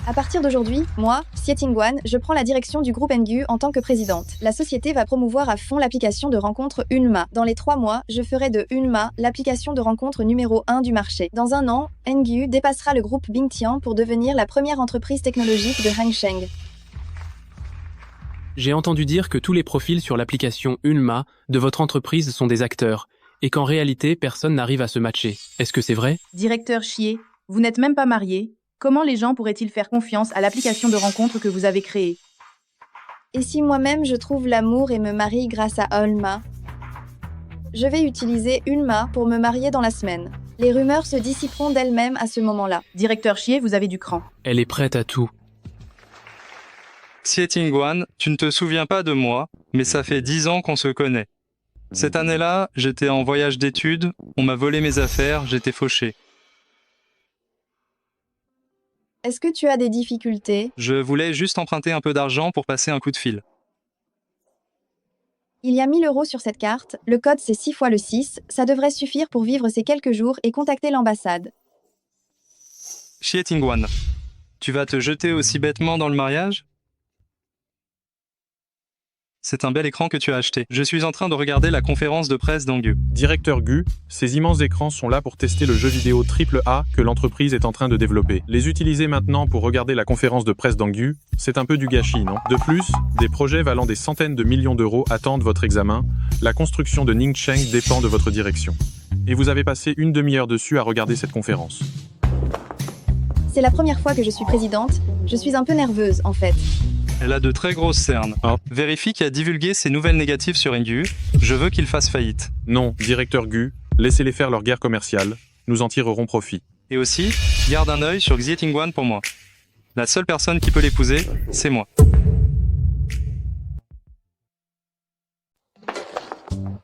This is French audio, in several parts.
À partir d'aujourd'hui, moi, Xie Tingguan, je prends la direction du groupe NGU en tant que présidente. La société va promouvoir à fond l'application de rencontre Unma. Dans les 3 mois, je ferai de Unma l'application de rencontre numéro 1 du marché. Dans 1 an, NGU dépassera le groupe Bingtian pour devenir la première entreprise technologique de Hangsheng. J'ai entendu dire que tous les profils sur l'application Unma de votre entreprise sont des acteurs, et qu'en réalité, personne n'arrive à se matcher. Est-ce que c'est vrai? Directeur Xie, vous n'êtes même pas marié. Comment les gens pourraient-ils faire confiance à l'application de rencontre que vous avez créée? Et si moi-même je trouve l'amour et me marie grâce à Unma? Je vais utiliser Unma pour me marier dans la semaine. Les rumeurs se dissiperont d'elles-mêmes à ce moment-là. Directeur Xie, vous avez du cran. Elle est prête à tout. Xie Tingguan, tu ne te souviens pas de moi, mais ça fait 10 ans qu'on se connaît. Cette année-là, j'étais en voyage d'études, on m'a volé mes affaires, j'étais fauché. Est-ce que tu as des difficultés? Je voulais juste emprunter un peu d'argent pour passer un coup de fil. Il y a 1000 € sur cette carte, le code c'est 6 fois le 6, ça devrait suffire pour vivre ces quelques jours et contacter l'ambassade. Xie Tingguan, tu vas te jeter aussi bêtement dans le mariage? C'est un bel écran que tu as acheté. Je suis en train de regarder la conférence de presse d'Angu. Directeur Gu, ces immenses écrans sont là pour tester le jeu vidéo AAA que l'entreprise est en train de développer. Les utiliser maintenant pour regarder la conférence de presse d'Angu, c'est un peu du gâchis, non? De plus, des projets valant des centaines de millions d'euros attendent votre examen. La construction de Ningcheng dépend de votre direction. Et vous avez passé une demi-heure dessus à regarder cette conférence. C'est la première fois que je suis présidente, je suis un peu nerveuse en fait. Elle a de très grosses cernes. Vérifie qui a divulgué ces nouvelles négatives sur Engu. Je veux qu'il fasse faillite. Non, directeur Gu, laissez-les faire leur guerre commerciale. Nous en tirerons profit. Et aussi, garde un œil sur Xie Tingguan pour moi. La seule personne qui peut l'épouser, c'est moi.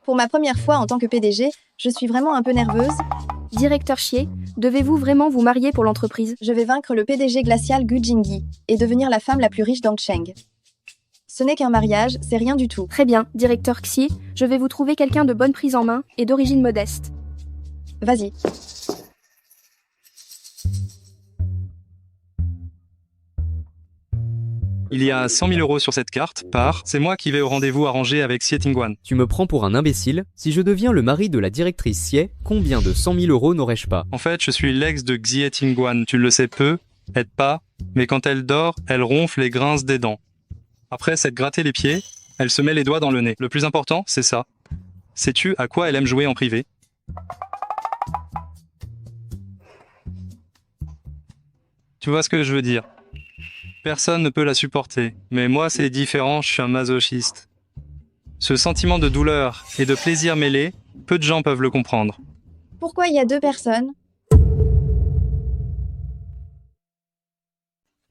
Pour ma première fois en tant que PDG, je suis vraiment un peu nerveuse. Directeur Xie, devez-vous vraiment vous marier pour l'entreprise? Je vais vaincre le PDG glacial Gu Jingyi et devenir la femme la plus riche d'Hangsheng. Ce n'est qu'un mariage, c'est rien du tout. Très bien, directeur Xie, je vais vous trouver quelqu'un de bonne prise en main et d'origine modeste. Vas-y. Il y a 100 000 € sur cette carte, c'est moi qui vais au rendez-vous arrangé avec Xie Tingguan. Tu me prends pour un imbécile? Si je deviens le mari de la directrice Xie, combien de 100 000 € n'aurais-je pas? En fait, je suis l'ex de Xie Tingguan. Tu le sais peu, aide pas, mais quand elle dort, elle ronfle et grince des dents. Après s'être gratté les pieds, elle se met les doigts dans le nez. Le plus important, c'est ça. Sais-tu à quoi elle aime jouer en privé? Tu vois ce que je veux dire? Personne ne peut la supporter, mais moi c'est différent, je suis un masochiste. Ce sentiment de douleur et de plaisir mêlé, peu de gens peuvent le comprendre. Pourquoi il y a 2 personnes?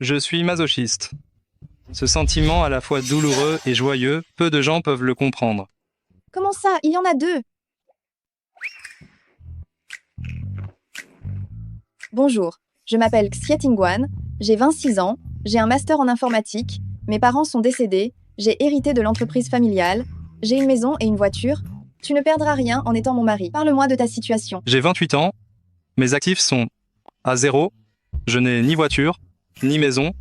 Je suis masochiste. Ce sentiment à la fois douloureux et joyeux, peu de gens peuvent le comprendre. Comment ça? Il y en a 2. Bonjour, je m'appelle Xie Tingguan, j'ai 26 ans, j'ai un master en informatique, mes parents sont décédés, j'ai hérité de l'entreprise familiale, j'ai une maison et une voiture. Tu ne perdras rien en étant mon mari. Parle-moi de ta situation. J'ai 28 ans, mes actifs sont à 0, je n'ai ni voiture, ni maison,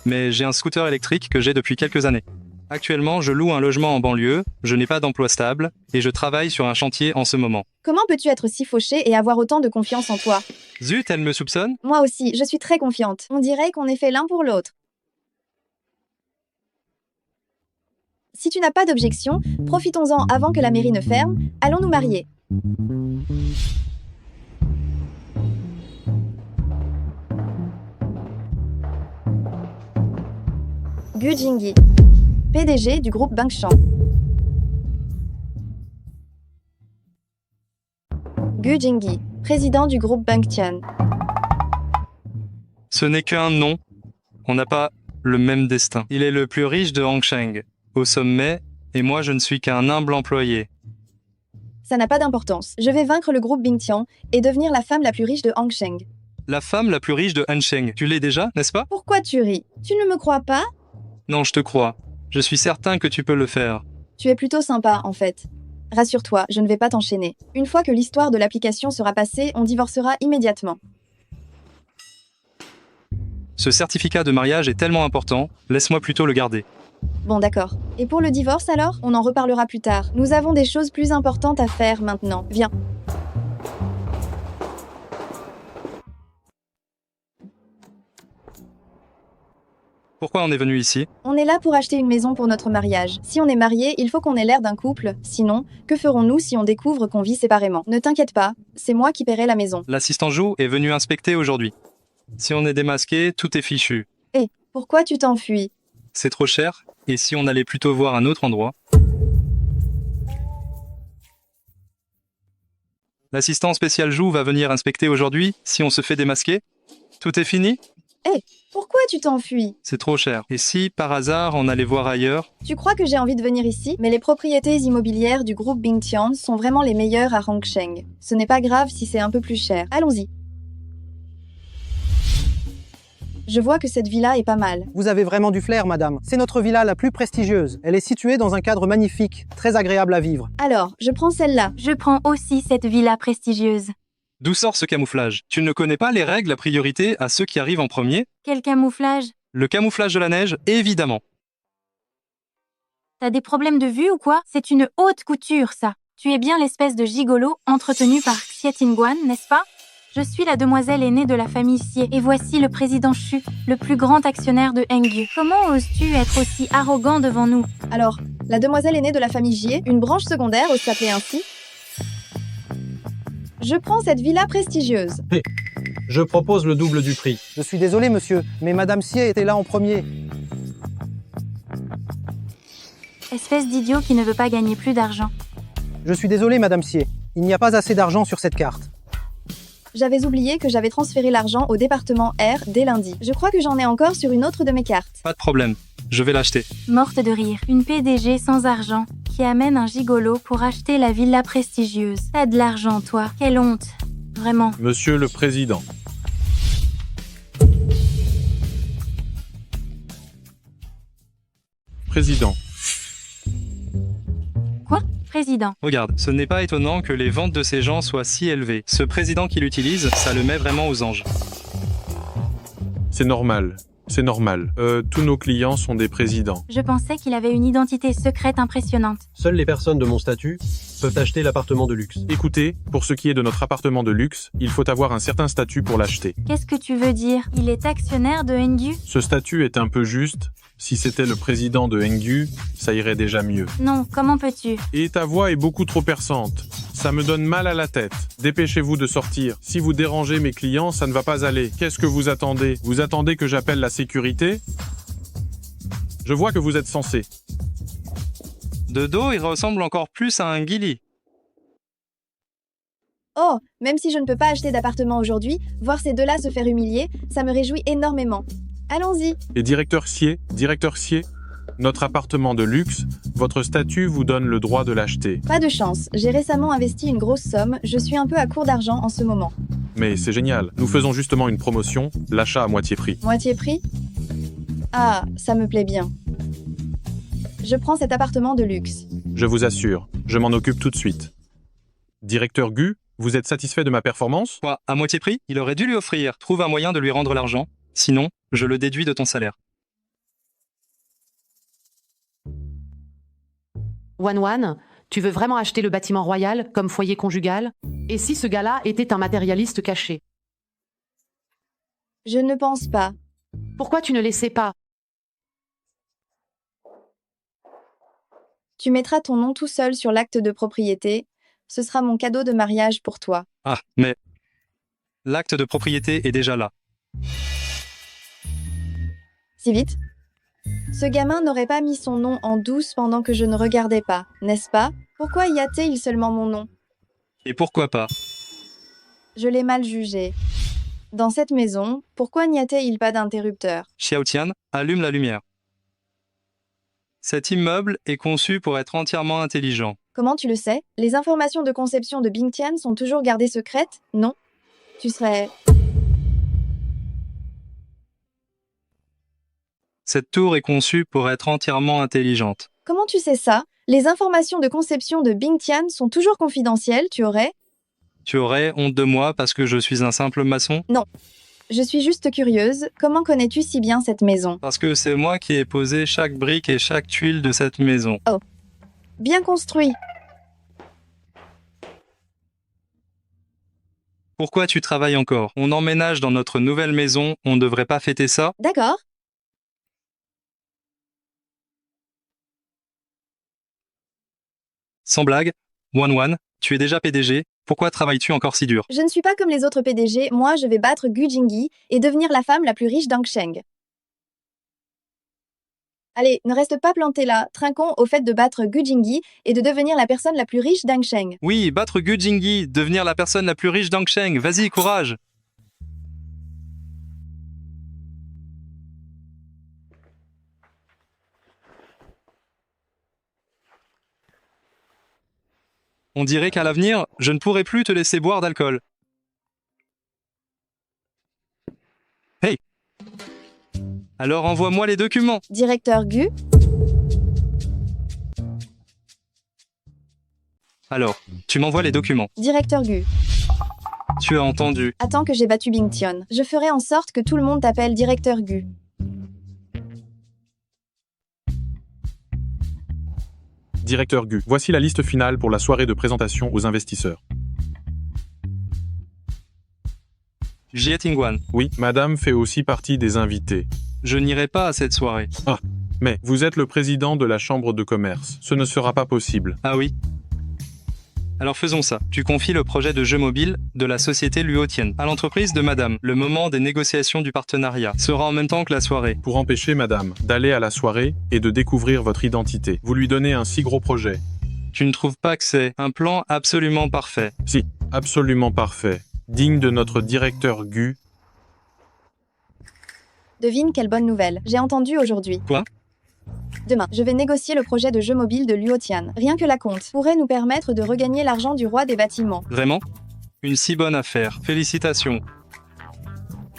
mais j'ai un scooter électrique que j'ai depuis quelques années. Actuellement, je loue un logement en banlieue, je n'ai pas d'emploi stable, et je travaille sur un chantier en ce moment. Comment peux-tu être si fauché et avoir autant de confiance en toi? Zut, elle me soupçonne? Moi aussi, je suis très confiante. On dirait qu'on est fait l'un pour l'autre. Si tu n'as pas d'objection, profitons-en avant que la mairie ne ferme. Allons nous marier. Gu Jingyi, PDG du groupe Bingtian. Gu Jingyi, président du groupe Bingtian. Ce n'est qu'un nom. On n'a pas le même destin. Il est le plus riche de Hangsheng, au sommet, et moi je ne suis qu'un humble employé. Ça n'a pas d'importance. Je vais vaincre le groupe Bingtian et devenir la femme la plus riche de Hangsheng. La femme la plus riche de Hangsheng. Tu l'es déjà, n'est-ce pas? Pourquoi tu ris? Tu ne me crois pas? Non, je te crois. Je suis certain que tu peux le faire. Tu es plutôt sympa, en fait. Rassure-toi, je ne vais pas t'enchaîner. Une fois que l'histoire de l'application sera passée, on divorcera immédiatement. Ce certificat de mariage est tellement important, laisse-moi plutôt le garder. Bon d'accord. Et pour le divorce alors? On en reparlera plus tard. Nous avons des choses plus importantes à faire maintenant. Viens. Pourquoi on est venu ici? On est là pour acheter une maison pour notre mariage. Si on est marié, il faut qu'on ait l'air d'un couple. Sinon, que ferons-nous si on découvre qu'on vit séparément? Ne t'inquiète pas, c'est moi qui paierai la maison. L'assistant Jou est venu inspecter aujourd'hui. Si on est démasqué, tout est fichu. Hé, pourquoi tu t'enfuis? C'est trop cher, et si on allait plutôt voir un autre endroit? L'assistant spécial Jou va venir inspecter aujourd'hui, si on se fait démasquer? Tout est fini? Hé, pourquoi tu t'enfuis? C'est trop cher. Et si, par hasard, on allait voir ailleurs? Tu crois que j'ai envie de venir ici? Mais les propriétés immobilières du groupe Bingtian sont vraiment les meilleures à Rongsheng. Ce n'est pas grave si c'est un peu plus cher. Allons-y. Je vois que cette villa est pas mal. Vous avez vraiment du flair, madame. C'est notre villa la plus prestigieuse. Elle est située dans un cadre magnifique, très agréable à vivre. Alors, je prends celle-là. Je prends aussi cette villa prestigieuse. D'où sort ce camouflage? Tu ne connais pas les règles à priorité à ceux qui arrivent en premier? Quel camouflage? Le camouflage de la neige, évidemment. T'as des problèmes de vue ou quoi? C'est une haute couture, ça. Tu es bien l'espèce de gigolo entretenu par Xie Tingguan, n'est-ce pas? Je suis la demoiselle aînée de la famille Xie, et voici le président Xu, le plus grand actionnaire de Hengyu. Comment oses-tu être aussi arrogant devant nous? Alors, la demoiselle aînée de la famille Jie, une branche secondaire ose s'appeler ainsi. Je prends cette villa prestigieuse. Je propose le double du prix. Je suis désolé, monsieur, mais madame Xie était là en premier. Espèce d'idiot qui ne veut pas gagner plus d'argent. Je suis désolé, madame Xie. Il n'y a pas assez d'argent sur cette carte. J'avais oublié que j'avais transféré l'argent au département R dès lundi. Je crois que j'en ai encore sur une autre de mes cartes. Pas de problème, je vais l'acheter. Morte de rire. Une PDG sans argent qui amène un gigolo pour acheter la villa prestigieuse. T'as de l'argent, toi. Quelle honte. Vraiment. Monsieur le Président. Président. Quoi? Président. Regarde, ce n'est pas étonnant que les ventes de ces gens soient si élevées. Ce président qui l'utilise, ça le met vraiment aux anges. C'est normal. C'est normal. Tous nos clients sont des présidents. Je pensais qu'il avait une identité secrète impressionnante. Seules les personnes de mon statut peuvent acheter l'appartement de luxe. Écoutez, pour ce qui est de notre appartement de luxe, il faut avoir un certain statut pour l'acheter. Qu'est-ce que tu veux dire? Il est actionnaire de Hengyu? Ce statut est un peu juste. Si c'était le président de Hengyu, ça irait déjà mieux. Non, comment peux-tu? Et ta voix est beaucoup trop perçante. Ça me donne mal à la tête. Dépêchez-vous de sortir. Si vous dérangez mes clients, ça ne va pas aller. Qu'est-ce que vous attendez? Vous attendez que j'appelle la sécurité? Je vois que vous êtes censé. De dos, il ressemble encore plus à un guili. Oh, même si je ne peux pas acheter d'appartement aujourd'hui, voir ces deux-là se faire humilier, ça me réjouit énormément. Allons-y. Et directeur Xie, notre appartement de luxe, votre statut vous donne le droit de l'acheter. Pas de chance, j'ai récemment investi une grosse somme, je suis un peu à court d'argent en ce moment. Mais c'est génial. Nous faisons justement une promotion, l'achat à moitié prix. Moitié prix? Ah, ça me plaît bien. Je prends cet appartement de luxe. Je vous assure, je m'en occupe tout de suite. Directeur Gu, vous êtes satisfait de ma performance? Quoi, à moitié prix? Il aurait dû lui offrir. Trouve un moyen de lui rendre l'argent. Sinon, je le déduis de ton salaire. Wan, tu veux vraiment acheter le bâtiment royal comme foyer conjugal? Et si ce gars-là était un matérialiste caché? Je ne pense pas. Pourquoi tu ne laissais pas? Tu mettras ton nom tout seul sur l'acte de propriété. Ce sera mon cadeau de mariage pour toi. Ah, mais l'acte de propriété est déjà là. Si vite? Ce gamin n'aurait pas mis son nom en douce pendant que je ne regardais pas, n'est-ce pas? Pourquoi y a-t-il seulement mon nom? Et pourquoi pas? Je l'ai mal jugé. Dans cette maison, pourquoi n'y a-t-il pas d'interrupteur? Xiaotian, allume la lumière. Cet immeuble est conçu pour être entièrement intelligent. Comment tu le sais? Les informations de conception de Bingtian sont toujours gardées secrètes? Non. Tu serais... Cette tour est conçue pour être entièrement intelligente. Comment tu sais ça? Les informations de conception de Bingtian sont toujours confidentielles, tu aurais... Tu aurais honte de moi parce que je suis un simple maçon? Non. Je suis juste curieuse, comment connais-tu si bien cette maison? Parce que c'est moi qui ai posé chaque brique et chaque tuile de cette maison. Oh. Bien construit. Pourquoi tu travailles encore? On emménage dans notre nouvelle maison, on ne devrait pas fêter ça? D'accord. Sans blague, One, tu es déjà PDG, pourquoi travailles-tu encore si dur? Je ne suis pas comme les autres PDG, moi je vais battre Gu Jingyi et devenir la femme la plus riche d'Angsheng. Allez, ne reste pas planté là, trinquons au fait de battre Gu Jingyi et de devenir la personne la plus riche d'Angsheng. Oui, battre Gu Jingyi, devenir la personne la plus riche d'Angsheng, vas-y, courage! On dirait qu'à l'avenir, je ne pourrai plus te laisser boire d'alcool. Hey! Alors envoie-moi les documents. Directeur Gu? Alors, tu m'envoies les documents. Directeur Gu. Tu as entendu. Attends que j'ai battu Bingtian. Je ferai en sorte que tout le monde t'appelle Directeur Gu. Directeur Gu, voici la liste finale pour la soirée de présentation aux investisseurs. Jie Tingwan. Oui, madame fait aussi partie des invités. Je n'irai pas à cette soirée. Ah, mais vous êtes le président de la chambre de commerce. Ce ne sera pas possible. Ah oui? Alors faisons ça. Tu confies le projet de jeu mobile de la société Luotian à l'entreprise de madame. Le moment des négociations du partenariat sera en même temps que la soirée. Pour empêcher madame d'aller à la soirée et de découvrir votre identité, vous lui donnez un si gros projet. Tu ne trouves pas que c'est un plan absolument parfait? Si, absolument parfait. Digne de notre directeur Gu. Devine quelle bonne nouvelle. J'ai entendu aujourd'hui. Quoi? Demain, je vais négocier le projet de jeu mobile de Luotian. Rien que la compte pourrait nous permettre de regagner l'argent du roi des bâtiments. Vraiment? Une si bonne affaire. Félicitations.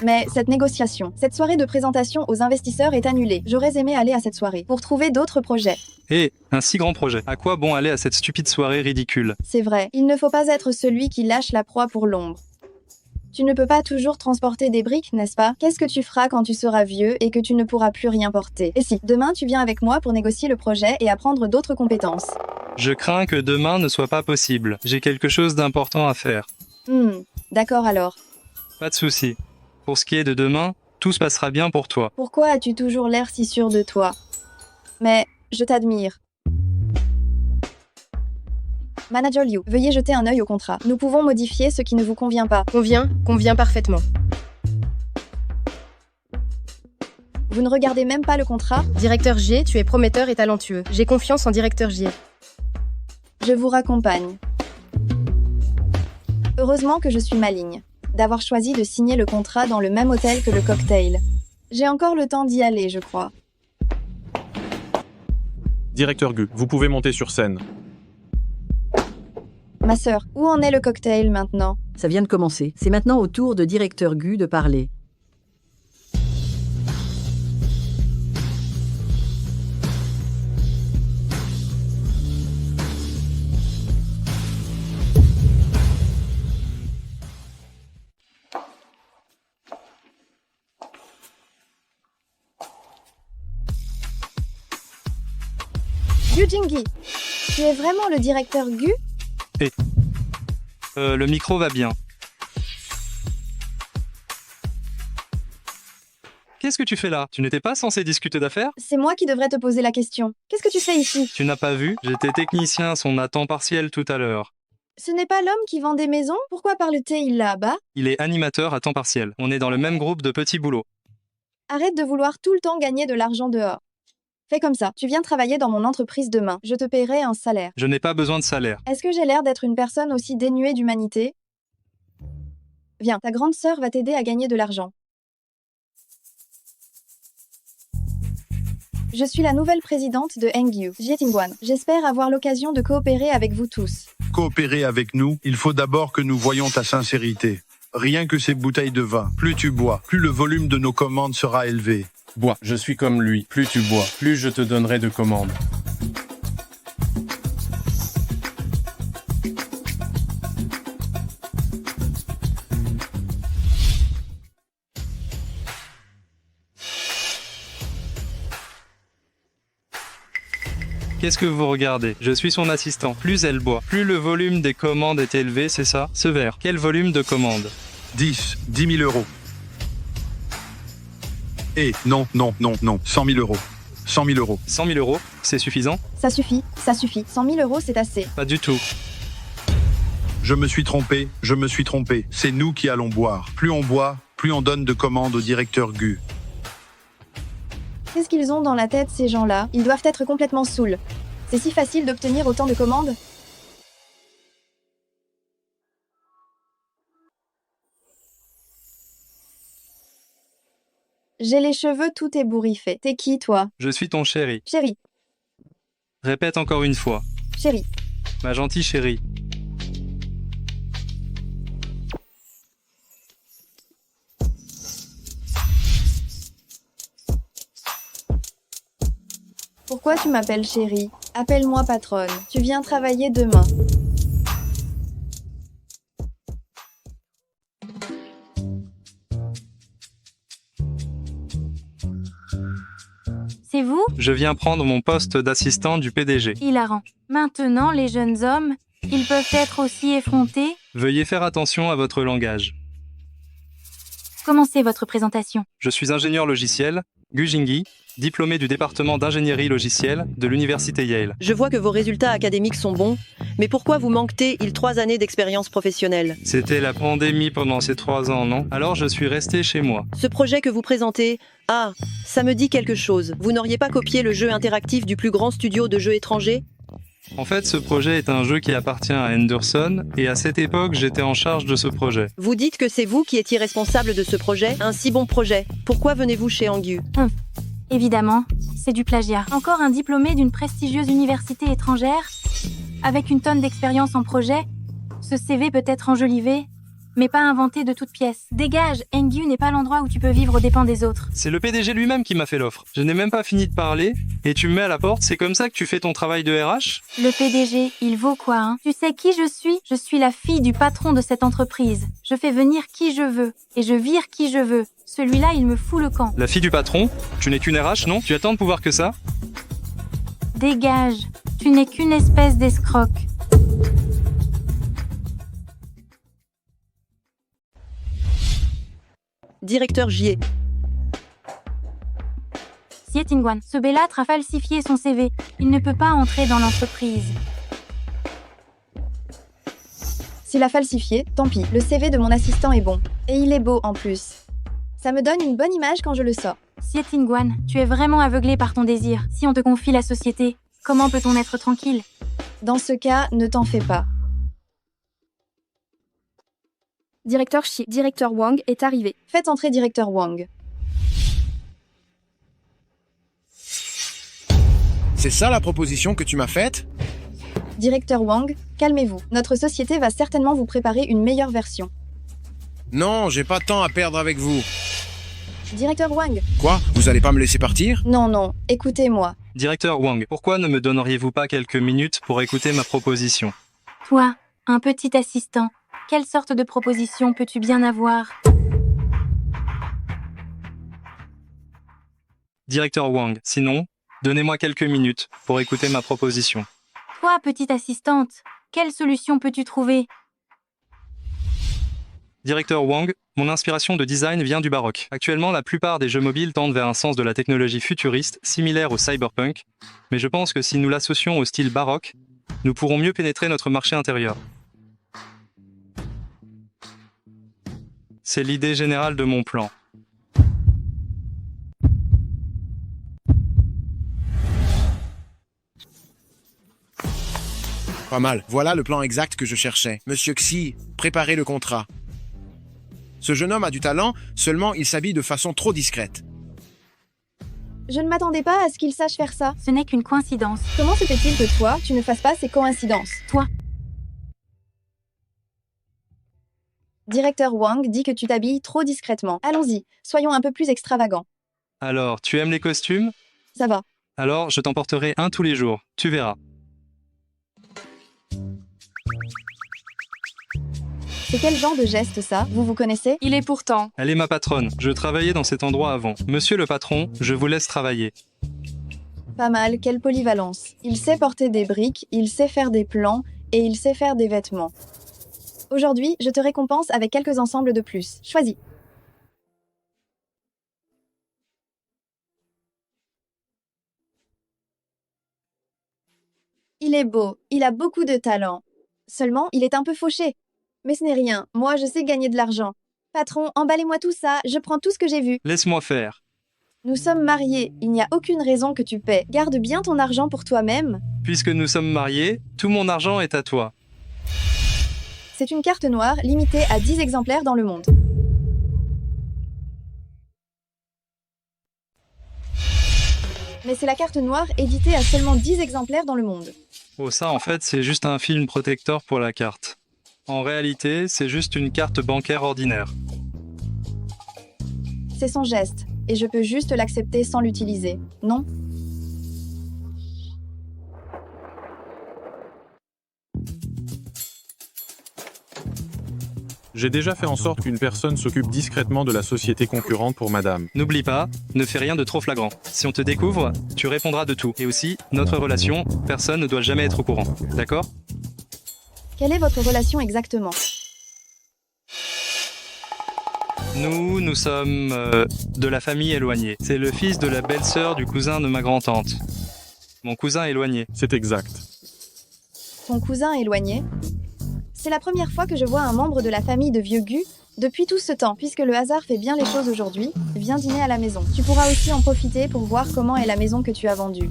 Mais cette négociation, cette soirée de présentation aux investisseurs est annulée. J'aurais aimé aller à cette soirée pour trouver d'autres projets. Et un si grand projet. À quoi bon aller à cette stupide soirée ridicule? C'est vrai, il ne faut pas être celui qui lâche la proie pour l'ombre. Tu ne peux pas toujours transporter des briques, n'est-ce pas? Qu'est-ce que tu feras quand tu seras vieux et que tu ne pourras plus rien porter? Et si, demain tu viens avec moi pour négocier le projet et apprendre d'autres compétences. Je crains que demain ne soit pas possible. J'ai quelque chose d'important à faire. D'accord alors. Pas de souci. Pour ce qui est de demain, tout se passera bien pour toi. Pourquoi as-tu toujours l'air si sûr de toi? Mais, je t'admire. Manager Liu, veuillez jeter un œil au contrat. Nous pouvons modifier ce qui ne vous convient pas. Convient parfaitement. Vous ne regardez même pas le contrat? Directeur J, tu es prometteur et talentueux. J'ai confiance en directeur J. Je vous raccompagne. Heureusement que je suis maligne d'avoir choisi de signer le contrat dans le même hôtel que le cocktail. J'ai encore le temps d'y aller, je crois. Directeur Gu, vous pouvez monter sur scène. Ma sœur, où en est le cocktail maintenant? Ça vient de commencer. C'est maintenant au tour de directeur Gu de parler. Gu Jingyi, tu es vraiment le directeur Gu? Le micro va bien. Qu'est-ce que tu fais là? Tu n'étais pas censé discuter d'affaires? C'est moi qui devrais te poser la question. Qu'est-ce que tu fais ici? Tu n'as pas vu? J'étais technicien à temps partiel tout à l'heure. Ce n'est pas l'homme qui vend des maisons? Pourquoi parle-t-il là-bas? Il est animateur à temps partiel. On est dans le même groupe de petits boulots. Arrête de vouloir tout le temps gagner de l'argent dehors. Fais comme ça. Tu viens travailler dans mon entreprise demain. Je te paierai un salaire. Je n'ai pas besoin de salaire. Est-ce que j'ai l'air d'être une personne aussi dénuée d'humanité? Viens, ta grande sœur va t'aider à gagner de l'argent. Je suis la nouvelle présidente de Hengyu, Jie Tingwan. J'espère avoir l'occasion de coopérer avec vous tous. Coopérer avec nous, il faut d'abord que nous voyions ta sincérité. Rien que ces bouteilles de vin. Plus tu bois, plus le volume de nos commandes sera élevé. Bois, je suis comme lui. Plus tu bois, plus je te donnerai de commandes. Qu'est-ce que vous regardez? Je suis son assistant. Plus elle boit, plus le volume des commandes est élevé, c'est ça? Ce verre. Quel volume de commandes? 10 000 euros. Et non, 100 000 euros. 100 000 euros. 100 000 euros, c'est suffisant? Ça suffit, ça suffit. 100 000 euros, c'est assez. Pas du tout. Je me suis trompé. C'est nous qui allons boire. Plus on boit, plus on donne de commandes au directeur Gu. Qu'est-ce qu'ils ont dans la tête, ces gens-là? Ils doivent être complètement saouls. C'est si facile d'obtenir autant de commandes? J'ai les cheveux tout ébouriffés. T'es qui, toi? Je suis ton chéri. Chéri. Répète encore une fois. Chéri. Ma gentille chérie. Pourquoi tu m'appelles chérie? Appelle-moi patronne. Tu viens travailler demain. C'est vous? Je viens prendre mon poste d'assistant du PDG. Hilarant. Maintenant, les jeunes hommes, ils peuvent être aussi effrontés. Veuillez faire attention à votre langage. Commencez votre présentation. Je suis ingénieur logiciel, Gu Jingyi, diplômé du département d'ingénierie logicielle de l'université Yale. Je vois que vos résultats académiques sont bons, mais pourquoi vous manquez-il 3 années d'expérience professionnelle? C'était la pandémie pendant ces 3 ans, non? Alors je suis resté chez moi. Ce projet que vous présentez, ça me dit quelque chose. Vous n'auriez pas copié le jeu interactif du plus grand studio de jeux étrangers? En fait, ce projet est un jeu qui appartient à Henderson, et à cette époque, j'étais en charge de ce projet. Vous dites que c'est vous qui étiez responsable de ce projet? Un si bon projet. Pourquoi venez-vous chez Angu? Évidemment, c'est du plagiat. Encore un diplômé d'une prestigieuse université étrangère? Avec une tonne d'expérience en projet? Ce CV peut être enjolivé, mais pas inventé de toutes pièces. Dégage, Angu n'est pas l'endroit où tu peux vivre aux dépens des autres. C'est le PDG lui-même qui m'a fait l'offre. Je n'ai même pas fini de parler, et tu me mets à la porte, c'est comme ça que tu fais ton travail de RH? Le PDG, il vaut quoi, hein? Tu sais qui je suis? Je suis la fille du patron de cette entreprise. Je fais venir qui je veux, et je vire qui je veux. Celui-là, il me fout le camp. La fille du patron? Tu n'es qu'une RH, non? Tu as tant de pouvoir que ça? Dégage, tu n'es qu'une espèce d'escroc. Directeur Jie. Xie Tingguan, ce bellâtre a falsifié son CV. Il ne peut pas entrer dans l'entreprise. S'il a falsifié, tant pis. Le CV de mon assistant est bon. Et il est beau en plus. Ça me donne une bonne image quand je le sors. Xie Tingguan, tu es vraiment aveuglé par ton désir. Si on te confie la société, comment peut-on être tranquille? Dans ce cas, ne t'en fais pas. Directeur Xie, directeur Wang est arrivé. Faites entrer directeur Wang. C'est ça la proposition que tu m'as faite? Directeur Wang, calmez-vous. Notre société va certainement vous préparer une meilleure version. Non, j'ai pas de temps à perdre avec vous. Directeur Wang. Quoi? Vous allez pas me laisser partir? Non, écoutez-moi. Directeur Wang, pourquoi ne me donneriez-vous pas quelques minutes pour écouter ma proposition? Toi, un petit assistant, quelle sorte de proposition peux-tu bien avoir? Directeur Wang, sinon, donnez-moi quelques minutes pour écouter ma proposition. Toi, petite assistante, quelle solution peux-tu trouver? Directeur Wang, mon inspiration de design vient du baroque. Actuellement, la plupart des jeux mobiles tendent vers un sens de la technologie futuriste, similaire au cyberpunk, mais je pense que si nous l'associons au style baroque, nous pourrons mieux pénétrer notre marché intérieur. C'est l'idée générale de mon plan. Pas mal. Voilà le plan exact que je cherchais. Monsieur Xie, préparez le contrat. Ce jeune homme a du talent, seulement il s'habille de façon trop discrète. Je ne m'attendais pas à ce qu'il sache faire ça. Ce n'est qu'une coïncidence. Comment se fait-il que toi, tu ne fasses pas ces coïncidences? Toi. Directeur Wang dit que tu t'habilles trop discrètement. Allons-y, soyons un peu plus extravagants. Alors, tu aimes les costumes? Ça va. Alors, je t'en porterai un tous les jours. Tu verras. C'est quel genre de geste ça? Vous vous connaissez? Il est pourtant. Elle est ma patronne. Je travaillais dans cet endroit avant. Monsieur le patron, je vous laisse travailler. Pas mal, quelle polyvalence. Il sait porter des briques, il sait faire des plans et il sait faire des vêtements. Aujourd'hui, je te récompense avec quelques ensembles de plus. Choisis. Il est beau, il a beaucoup de talent. Seulement, il est un peu fauché. Mais ce n'est rien, moi je sais gagner de l'argent. Patron, emballez-moi tout ça, je prends tout ce que j'ai vu. Laisse-moi faire. Nous sommes mariés, il n'y a aucune raison que tu paies. Garde bien ton argent pour toi-même. Puisque nous sommes mariés, tout mon argent est à toi. C'est une carte noire limitée à 10 exemplaires dans le monde. Mais c'est la carte noire éditée à seulement 10 exemplaires dans le monde. Oh ça en fait c'est juste un film protecteur pour la carte. En réalité, c'est juste une carte bancaire ordinaire. C'est son geste, et je peux juste l'accepter sans l'utiliser, non? J'ai déjà fait en sorte qu'une personne s'occupe discrètement de la société concurrente pour madame. N'oublie pas, ne fais rien de trop flagrant. Si on te découvre, tu répondras de tout. Et aussi, notre relation, personne ne doit jamais être au courant. D'accord? Quelle est votre relation exactement? Nous sommes de la famille éloignée. C'est le fils de la belle-sœur du cousin de ma grand-tante. Mon cousin éloigné. C'est exact. Ton cousin éloigné? C'est la première fois que je vois un membre de la famille de vieux Gu depuis tout ce temps. Puisque le hasard fait bien les choses aujourd'hui, viens dîner à la maison. Tu pourras aussi en profiter pour voir comment est la maison que tu as vendue.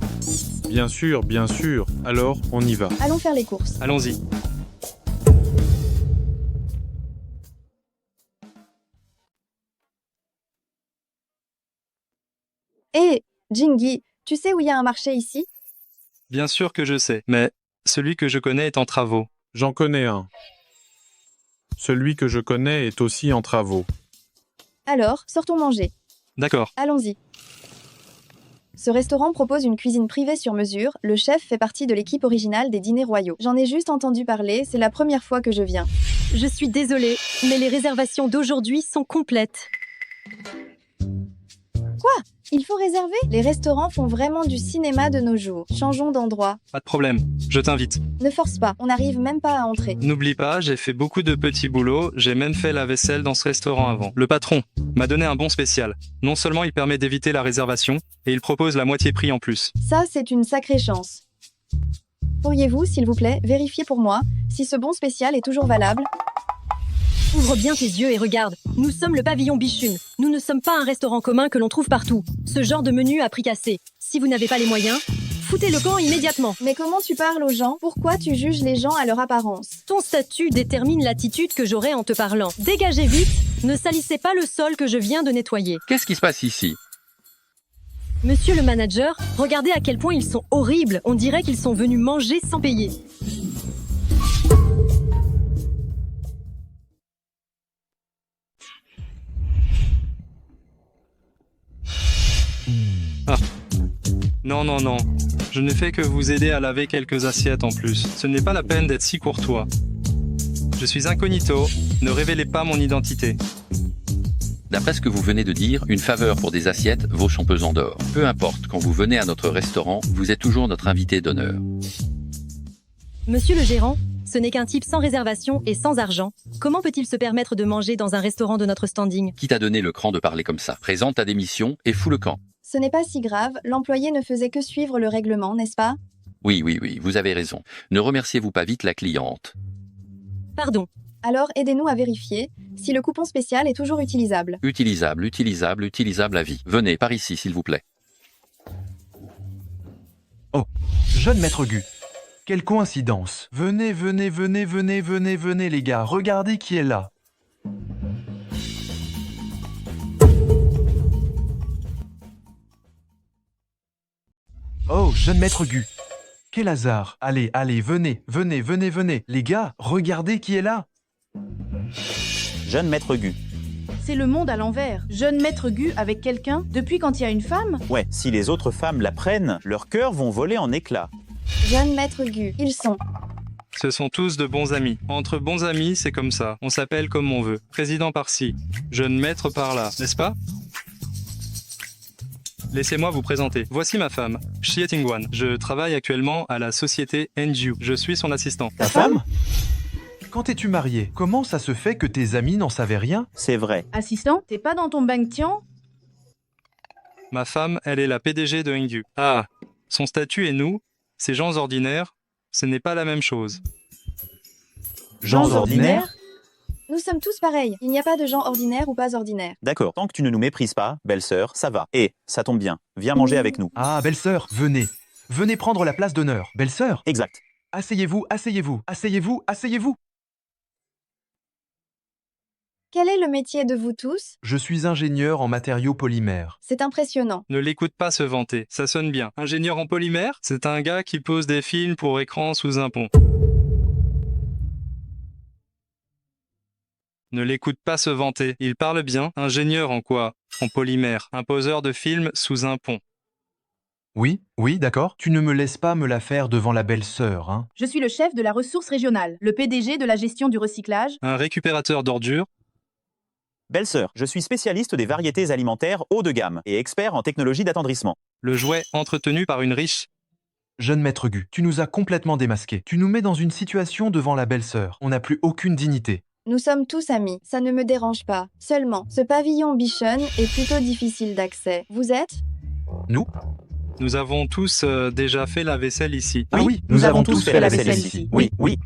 Bien sûr, bien sûr. Alors, on y va. Allons faire les courses. Allons-y. Hé, Jingy, tu sais où il y a un marché ici? Bien sûr que je sais, mais celui que je connais est en travaux. J'en connais un. Celui que je connais est aussi en travaux. Alors, sortons manger. D'accord. Allons-y. Ce restaurant propose une cuisine privée sur mesure. Le chef fait partie de l'équipe originale des dîners royaux. J'en ai juste entendu parler, c'est la première fois que je viens. Je suis désolée, mais les réservations d'aujourd'hui sont complètes. Quoi? Il faut réserver? Les restaurants font vraiment du cinéma de nos jours. Changeons d'endroit. Pas de problème, je t'invite. Ne force pas, on n'arrive même pas à entrer. N'oublie pas, j'ai fait beaucoup de petits boulots, j'ai même fait la vaisselle dans ce restaurant avant. Le patron m'a donné un bon spécial. Non seulement il permet d'éviter la réservation, et il propose la moitié prix en plus. Ça, c'est une sacrée chance. Pourriez-vous, s'il vous plaît, vérifier pour moi si ce bon spécial est toujours valable? Ouvre bien tes yeux et regarde. Nous sommes le pavillon Bichune. Nous ne sommes pas un restaurant commun que l'on trouve partout. Ce genre de menu à prix cassé. Si vous n'avez pas les moyens, foutez le camp immédiatement. Mais comment tu parles aux gens? Pourquoi tu juges les gens à leur apparence? Ton statut détermine l'attitude que j'aurai en te parlant. Dégagez vite. Ne salissez pas le sol que je viens de nettoyer. Qu'est-ce qui se passe ici? Monsieur le manager, regardez à quel point ils sont horribles. On dirait qu'ils sont venus manger sans payer. Ah. Non, non, non. Je ne fais que vous aider à laver quelques assiettes en plus. Ce n'est pas la peine d'être si courtois. Je suis incognito. Ne révélez pas mon identité. D'après ce que vous venez de dire, une faveur pour des assiettes vaut son pesant d'or. Peu importe, quand vous venez à notre restaurant, vous êtes toujours notre invité d'honneur. Monsieur le gérant, ce n'est qu'un type sans réservation et sans argent. Comment peut-il se permettre de manger dans un restaurant de notre standing? Qui t'a donné le cran de parler comme ça? Présente ta démission et fous le camp. Ce n'est pas si grave, l'employé ne faisait que suivre le règlement, n'est-ce pas? Oui, vous avez raison. Ne remerciez-vous pas vite la cliente? Pardon. Alors aidez-nous à vérifier si le coupon spécial est toujours utilisable. Utilisable à vie. Venez par ici, s'il vous plaît. Oh, jeune maître Gu. Quelle coïncidence. Venez, les gars. Regardez qui est là. Oh, jeune maître Gu. Quel hasard. Allez, venez. Les gars, regardez qui est là. Jeune maître Gu. C'est le monde à l'envers. Jeune maître Gu avec quelqu'un depuis quand il y a une femme? Ouais, si les autres femmes la prennent, leurs cœurs vont voler en éclats. Jeune maître Gu, ils sont. Ce sont tous de bons amis. Entre bons amis, c'est comme ça. On s'appelle comme on veut. Président par-ci, jeune maître par-là, n'est-ce pas? Laissez-moi vous présenter. Voici ma femme, Xie Tingguan. Je travaille actuellement à la société NGU. Je suis son assistant. Ta femme? Quand es-tu marié? Comment ça se fait que tes amis n'en savaient rien? C'est vrai. Assistant, t'es pas dans ton Bangtian? Ma femme, elle est la PDG de NGU. Ah, son statut et nous, ces gens ordinaires, ce n'est pas la même chose. Gens ordinaires? Nous sommes tous pareils. Il n'y a pas de gens ordinaires ou pas ordinaires. D'accord, tant que tu ne nous méprises pas, belle-sœur, ça va. Et, ça tombe bien, viens manger avec nous. Ah, belle-sœur, venez. Venez prendre la place d'honneur. Belle-sœur? Exact. Asseyez-vous, asseyez-vous, asseyez-vous, asseyez-vous. Quel est le métier de vous tous? Je suis ingénieur en matériaux polymères. C'est impressionnant. Ne l'écoute pas se vanter, ça sonne bien. Ingénieur en polymère, c'est un gars qui pose des films pour écran sous un pont. Ne l'écoute pas se vanter, il parle bien. Ingénieur en quoi? En polymère, un poseur de films sous un pont. Oui, oui, d'accord. Tu ne me laisses pas me la faire devant la belle-sœur, hein? Je suis le chef de la ressource régionale, le PDG de la gestion du recyclage. Un récupérateur d'ordures. Belle-sœur, je suis spécialiste des variétés alimentaires haut de gamme et expert en technologie d'attendrissement. Le jouet entretenu par une riche. Jeune maître Gu, tu nous as complètement démasqués. Tu nous mets dans une situation devant la belle-sœur. On n'a plus aucune dignité. Nous sommes tous amis, ça ne me dérange pas. Seulement, ce pavillon bichonne est plutôt difficile d'accès. Vous êtes? Nous? Nous avons tous déjà fait la vaisselle ici. Ah oui, nous avons tous fait la vaisselle ici. Oui, oui.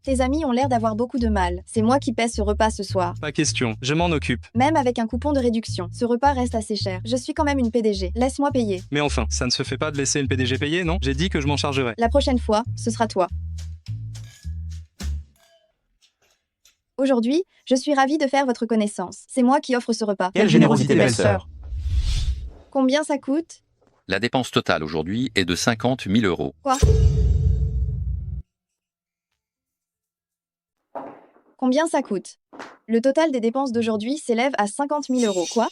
Tes amis ont l'air d'avoir beaucoup de mal. C'est moi qui paie ce repas ce soir. Pas question, je m'en occupe. Même avec un coupon de réduction, ce repas reste assez cher. Je suis quand même une PDG. Laisse-moi payer. Mais enfin, ça ne se fait pas de laisser une PDG payer, non? J'ai dit que je m'en chargerais. La prochaine fois, ce sera toi. Aujourd'hui, je suis ravie de faire votre connaissance. C'est moi qui offre ce repas. Quelle générosité, belle-sœur. Combien ça coûte? La dépense totale aujourd'hui est de 50 000 euros. Quoi? Combien ça coûte? Le total des dépenses d'aujourd'hui s'élève à 50 000 euros. Quoi?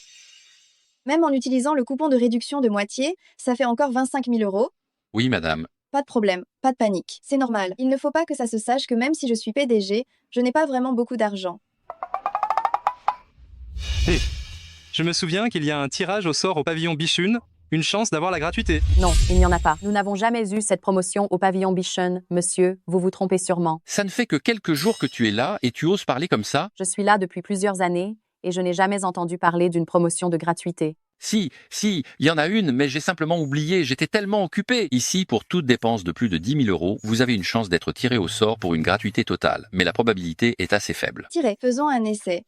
Même en utilisant le coupon de réduction de moitié, ça fait encore 25 000 euros? Oui, madame. Pas de problème, pas de panique. C'est normal. Il ne faut pas que ça se sache que même si je suis PDG, je n'ai pas vraiment beaucoup d'argent. Hé, je me souviens qu'il y a un tirage au sort au pavillon Bichun. Une chance d'avoir la gratuité. Non, il n'y en a pas. Nous n'avons jamais eu cette promotion au pavillon Bichon, monsieur. Vous vous trompez sûrement. Ça ne fait que quelques jours que tu es là et tu oses parler comme ça? Je suis là depuis plusieurs années et je n'ai jamais entendu parler d'une promotion de gratuité. Si, il y en a une, mais j'ai simplement oublié, j'étais tellement occupé. Ici, pour toute dépense de plus de 10 000 euros, vous avez une chance d'être tiré au sort pour une gratuité totale. Mais la probabilité est assez faible. Tirez, faisons un essai.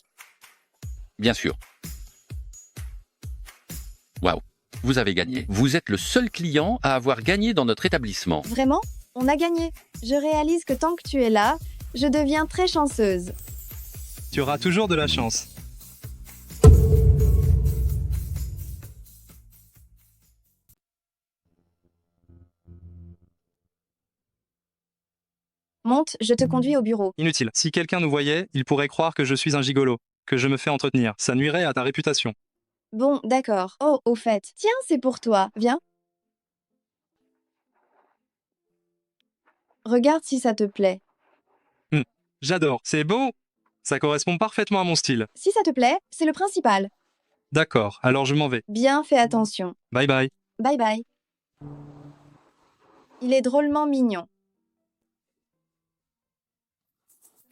Bien sûr. Waouh, vous avez gagné. Vous êtes le seul client à avoir gagné dans notre établissement. Vraiment? On a gagné. Je réalise que tant que tu es là, je deviens très chanceuse. Tu auras toujours de la chance. Monte, je te conduis au bureau. Inutile. Si quelqu'un nous voyait, il pourrait croire que je suis un gigolo, que je me fais entretenir. Ça nuirait à ta réputation. Bon, d'accord. Oh, au fait. Tiens, c'est pour toi. Viens. Regarde si ça te plaît. J'adore. C'est beau. Ça correspond parfaitement à mon style. Si ça te plaît, c'est le principal. D'accord, alors je m'en vais. Bien, fais attention. Bye bye. Bye bye. Il est drôlement mignon.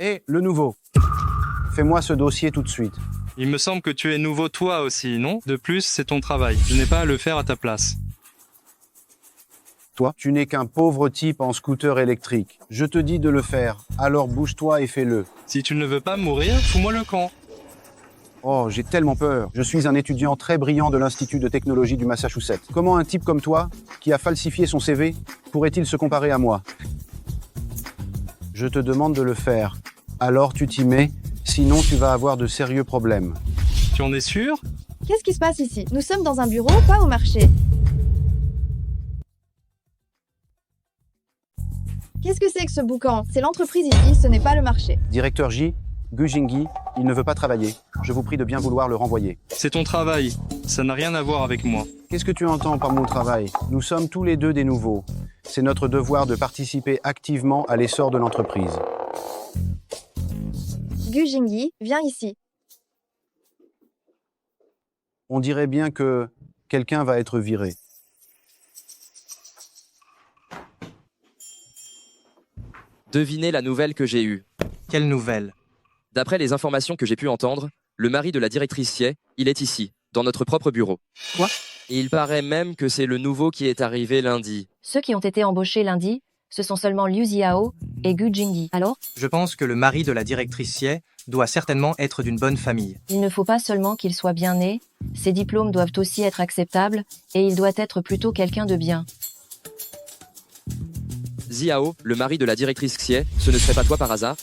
Et le nouveau. Fais-moi ce dossier tout de suite. Il me semble que tu es nouveau toi aussi, non? De plus, c'est ton travail. Je n'ai pas à le faire à ta place. Toi, tu n'es qu'un pauvre type en scooter électrique. Je te dis de le faire, alors bouge-toi et fais-le. Si tu ne veux pas mourir, fous-moi le camp. Oh, j'ai tellement peur. Je suis un étudiant très brillant de l'Institut de technologie du Massachusetts. Comment un type comme toi, qui a falsifié son CV, pourrait-il se comparer à moi? Je te demande de le faire. Alors tu t'y mets, sinon tu vas avoir de sérieux problèmes. Tu en es sûr? Qu'est-ce qui se passe ici? Nous sommes dans un bureau, pas au marché. Qu'est-ce que c'est que ce boucan? C'est l'entreprise ici, ce n'est pas le marché. Directeur J, Gu Jingyi, il ne veut pas travailler. Je vous prie de bien vouloir le renvoyer. C'est ton travail. Ça n'a rien à voir avec moi. Qu'est-ce que tu entends par mon travail? Nous sommes tous les deux des nouveaux. C'est notre devoir de participer activement à l'essor de l'entreprise. Gu Jingyi, viens ici. On dirait bien que quelqu'un va être viré. Devinez la nouvelle que j'ai eue. Quelle nouvelle? D'après les informations que j'ai pu entendre, le mari de la directrice Xie, il est ici, dans notre propre bureau. Quoi? Il paraît même que c'est le nouveau qui est arrivé lundi. Ceux qui ont été embauchés lundi, ce sont seulement Liu Ziao et Gu Jingyi. Alors, Je pense que le mari de la directrice Xie doit certainement être d'une bonne famille. il ne faut pas seulement qu'il soit bien né, ses diplômes doivent aussi être acceptables, et il doit être plutôt quelqu'un de bien. Ziao, le mari de la directrice Xie, ce ne serait pas toi par hasard?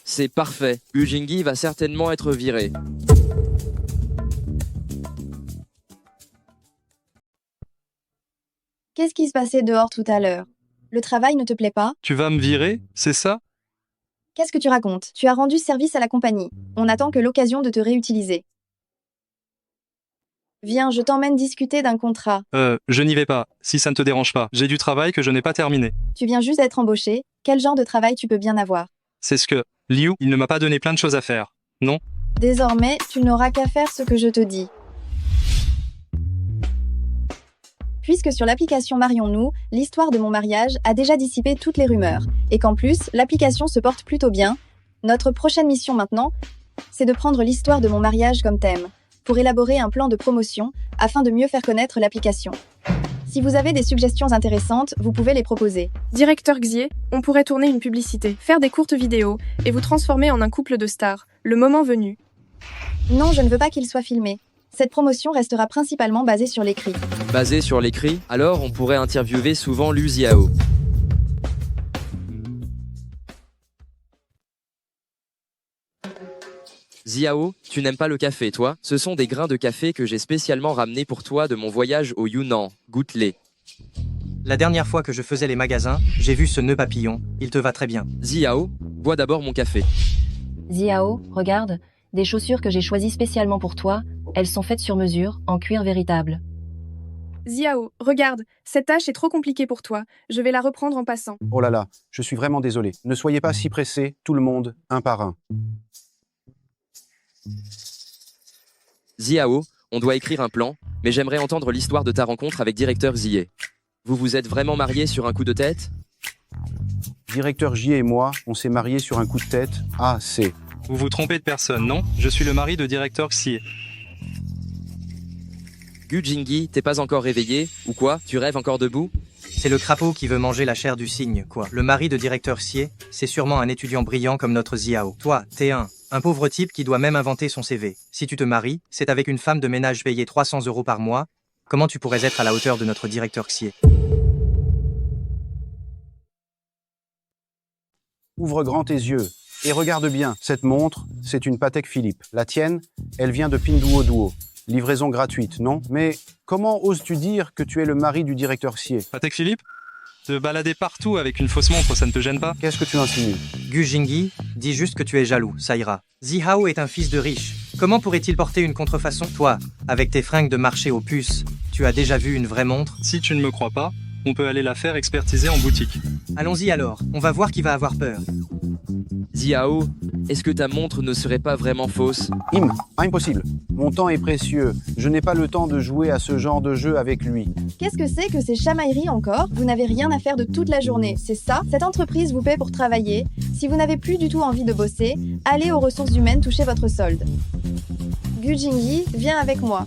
C'est parfait. Gu Jingyi va certainement être viré. Qu'est-ce qui se passait dehors tout à l'heure? Le travail ne te plaît pas? Tu vas me virer, c'est ça? Qu'est-ce que tu racontes? Tu as rendu service à la compagnie. On n'attend que l'occasion de te réutiliser. Viens, je t'emmène discuter d'un contrat. Je n'y vais pas, si ça ne te dérange pas. J'ai du travail que je n'ai pas terminé. Tu viens juste d'être embauché. Quel genre de travail tu peux bien avoir? C'est ce que... Liu, il ne m'a pas donné plein de choses à faire. Non? Désormais, tu n'auras qu'à faire ce que je te dis. Puisque sur l'application Marions-nous, l'histoire de mon mariage a déjà dissipé toutes les rumeurs, et qu'en plus, l'application se porte plutôt bien, notre prochaine mission maintenant, c'est de prendre l'histoire de mon mariage comme thème, pour élaborer un plan de promotion, afin de mieux faire connaître l'application. Si vous avez des suggestions intéressantes, vous pouvez les proposer. Directeur Xie, on pourrait tourner une publicité, faire des courtes vidéos, et vous transformer en un couple de stars, le moment venu. Non, je ne veux pas qu'il soit filmé. Cette promotion restera principalement basée sur l'écrit. Basé sur l'écrit, alors on pourrait interviewer souvent Liu Ziao. Ziao, tu n'aimes pas le café, toi? Ce sont des grains de café que j'ai spécialement ramenés pour toi de mon voyage au Yunnan. Goûte-les. La dernière fois que je faisais les magasins, j'ai vu ce nœud papillon. Il te va très bien. Ziao, bois d'abord mon café. Ziao, regarde, des chaussures que j'ai choisies spécialement pour toi, elles sont faites sur mesure, en cuir véritable. Ziao, regarde, cette tâche est trop compliquée pour toi. Je vais la reprendre en passant. Oh là là, je suis vraiment désolé. Ne soyez pas si pressés, tout le monde, un par un. Ziao, on doit écrire un plan, mais j'aimerais entendre l'histoire de ta rencontre avec Directeur Xie. Vous vous êtes vraiment mariés sur un coup de tête? Directeur J et moi, on s'est mariés sur un coup de tête. Ah, c'est... Vous vous trompez de personne, non? Je suis le mari de Directeur Xie. Gu Jingyi, t'es pas encore réveillé? Ou quoi? Tu rêves encore debout? C'est le crapaud qui veut manger la chair du cygne, quoi. Le mari de directeur Xie, c'est sûrement un étudiant brillant comme notre Ziao. Toi, t'es un pauvre type qui doit même inventer son CV. Si tu te maries, c'est avec une femme de ménage payée 300 € par mois. Comment tu pourrais être à la hauteur de notre directeur Xie? Ouvre grand tes yeux et regarde bien. Cette montre, c'est une Patek Philippe. La tienne, elle vient de Pinduoduo. Livraison gratuite, non? Mais comment oses-tu dire que tu es le mari du directeur Xie? Patek Philippe? Te balader partout avec une fausse montre, ça ne te gêne pas? Qu'est-ce que tu insinues? Gu Jingyi, dis juste que tu es jaloux, ça ira. Ziao est un fils de riche. Comment pourrait-il porter une contrefaçon? Toi, avec tes fringues de marché aux puces, tu as déjà vu une vraie montre? Si tu ne me crois pas, on peut aller la faire expertiser en boutique. Allons-y alors, on va voir qui va avoir peur. Ziao, est-ce que ta montre ne serait pas vraiment fausse? Impossible. Mon temps est précieux. Je n'ai pas le temps de jouer à ce genre de jeu avec lui. Qu'est-ce que c'est que ces chamailleries encore? Vous n'avez rien à faire de toute la journée, c'est ça? Cette entreprise vous paie pour travailler. Si vous n'avez plus du tout envie de bosser, allez aux ressources humaines toucher votre solde. Gu Jingyi, viens avec moi.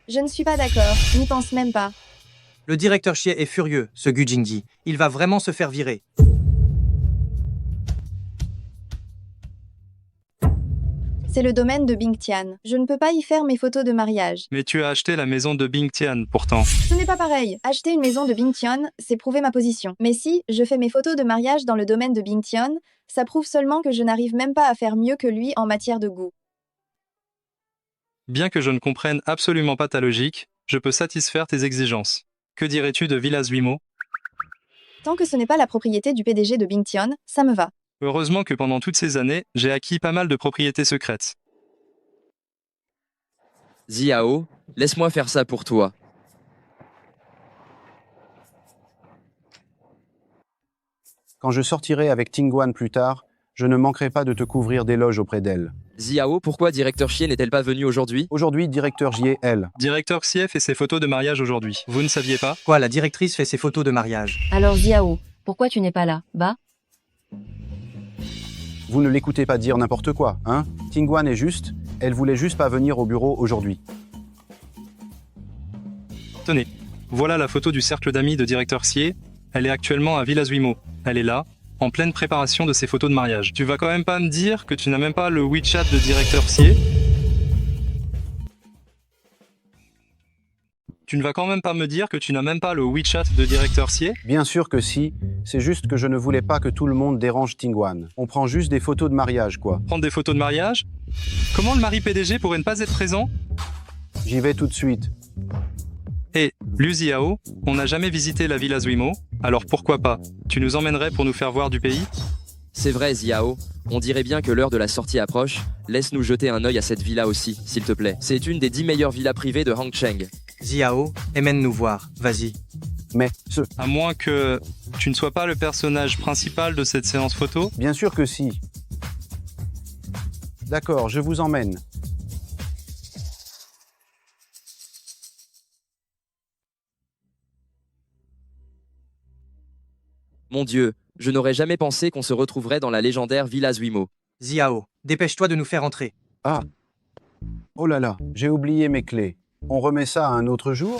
Je ne suis pas d'accord, n'y pense même pas. Le directeur Xie est furieux, ce Gu Jingyi. Il va vraiment se faire virer. C'est le domaine de Bingtian. Je ne peux pas y faire mes photos de mariage. Mais tu as acheté la maison de Bingtian, pourtant. Ce n'est pas pareil. Acheter une maison de Bingtian, c'est prouver ma position. Mais si je fais mes photos de mariage dans le domaine de Bingtian, ça prouve seulement que je n'arrive même pas à faire mieux que lui en matière de goût. Bien que je ne comprenne absolument pas ta logique, je peux satisfaire tes exigences. Que dirais-tu de Villas Wimo? Tant que ce n'est pas la propriété du PDG de Bingtian, ça me va. Heureusement que pendant toutes ces années, j'ai acquis pas mal de propriétés secrètes. Ziao, laisse-moi faire ça pour toi. Quand je sortirai avec Tingguan plus tard, Je ne manquerai pas de te couvrir d'éloges auprès d'elle. Ziao, pourquoi directeur Xie n'est-elle pas venue aujourd'hui? Aujourd'hui, directeur J, elle. Directeur Xie fait ses photos de mariage aujourd'hui. Vous ne saviez pas? Quoi, la directrice fait ses photos de mariage? Alors Ziao, pourquoi tu n'es pas là? Bah? Vous ne l'écoutez pas dire n'importe quoi, hein? Tingwan est juste, elle voulait juste pas venir au bureau aujourd'hui. Tenez, voilà la photo du cercle d'amis de directeur Xie. Elle est actuellement à Villa Zuimo. Elle est là, en pleine préparation de ses photos de mariage. Tu vas quand même pas me dire que tu n'as même pas le WeChat de directeur Xie? Tu ne vas quand même pas me dire que tu n'as même pas le WeChat de directeur Xie? Bien sûr que si, c'est juste que je ne voulais pas que tout le monde dérange Tingwan. On prend juste des photos de mariage, quoi. Prendre des photos de mariage? Comment le mari PDG pourrait ne pas être présent? J'y vais tout de suite. Et, Liu Ziao, on n'a jamais visité la Villa Zuimo, alors pourquoi pas? Tu nous emmènerais pour nous faire voir du pays? C'est vrai, Ziao. On dirait bien que l'heure de la sortie approche. Laisse-nous jeter un œil à cette villa aussi, s'il te plaît. C'est une des 10 meilleures villas privées de Hangcheng. Ziao, emmène-nous voir, vas-y. Mais À moins que tu ne sois pas le personnage principal de cette séance photo? Bien sûr que si. D'accord, je vous emmène. Mon Dieu, je n'aurais jamais pensé qu'on se retrouverait dans la légendaire Villa Zuimo. Ziao, dépêche-toi de nous faire entrer. Ah. Oh là là, j'ai oublié mes clés. On remet ça à un autre jour?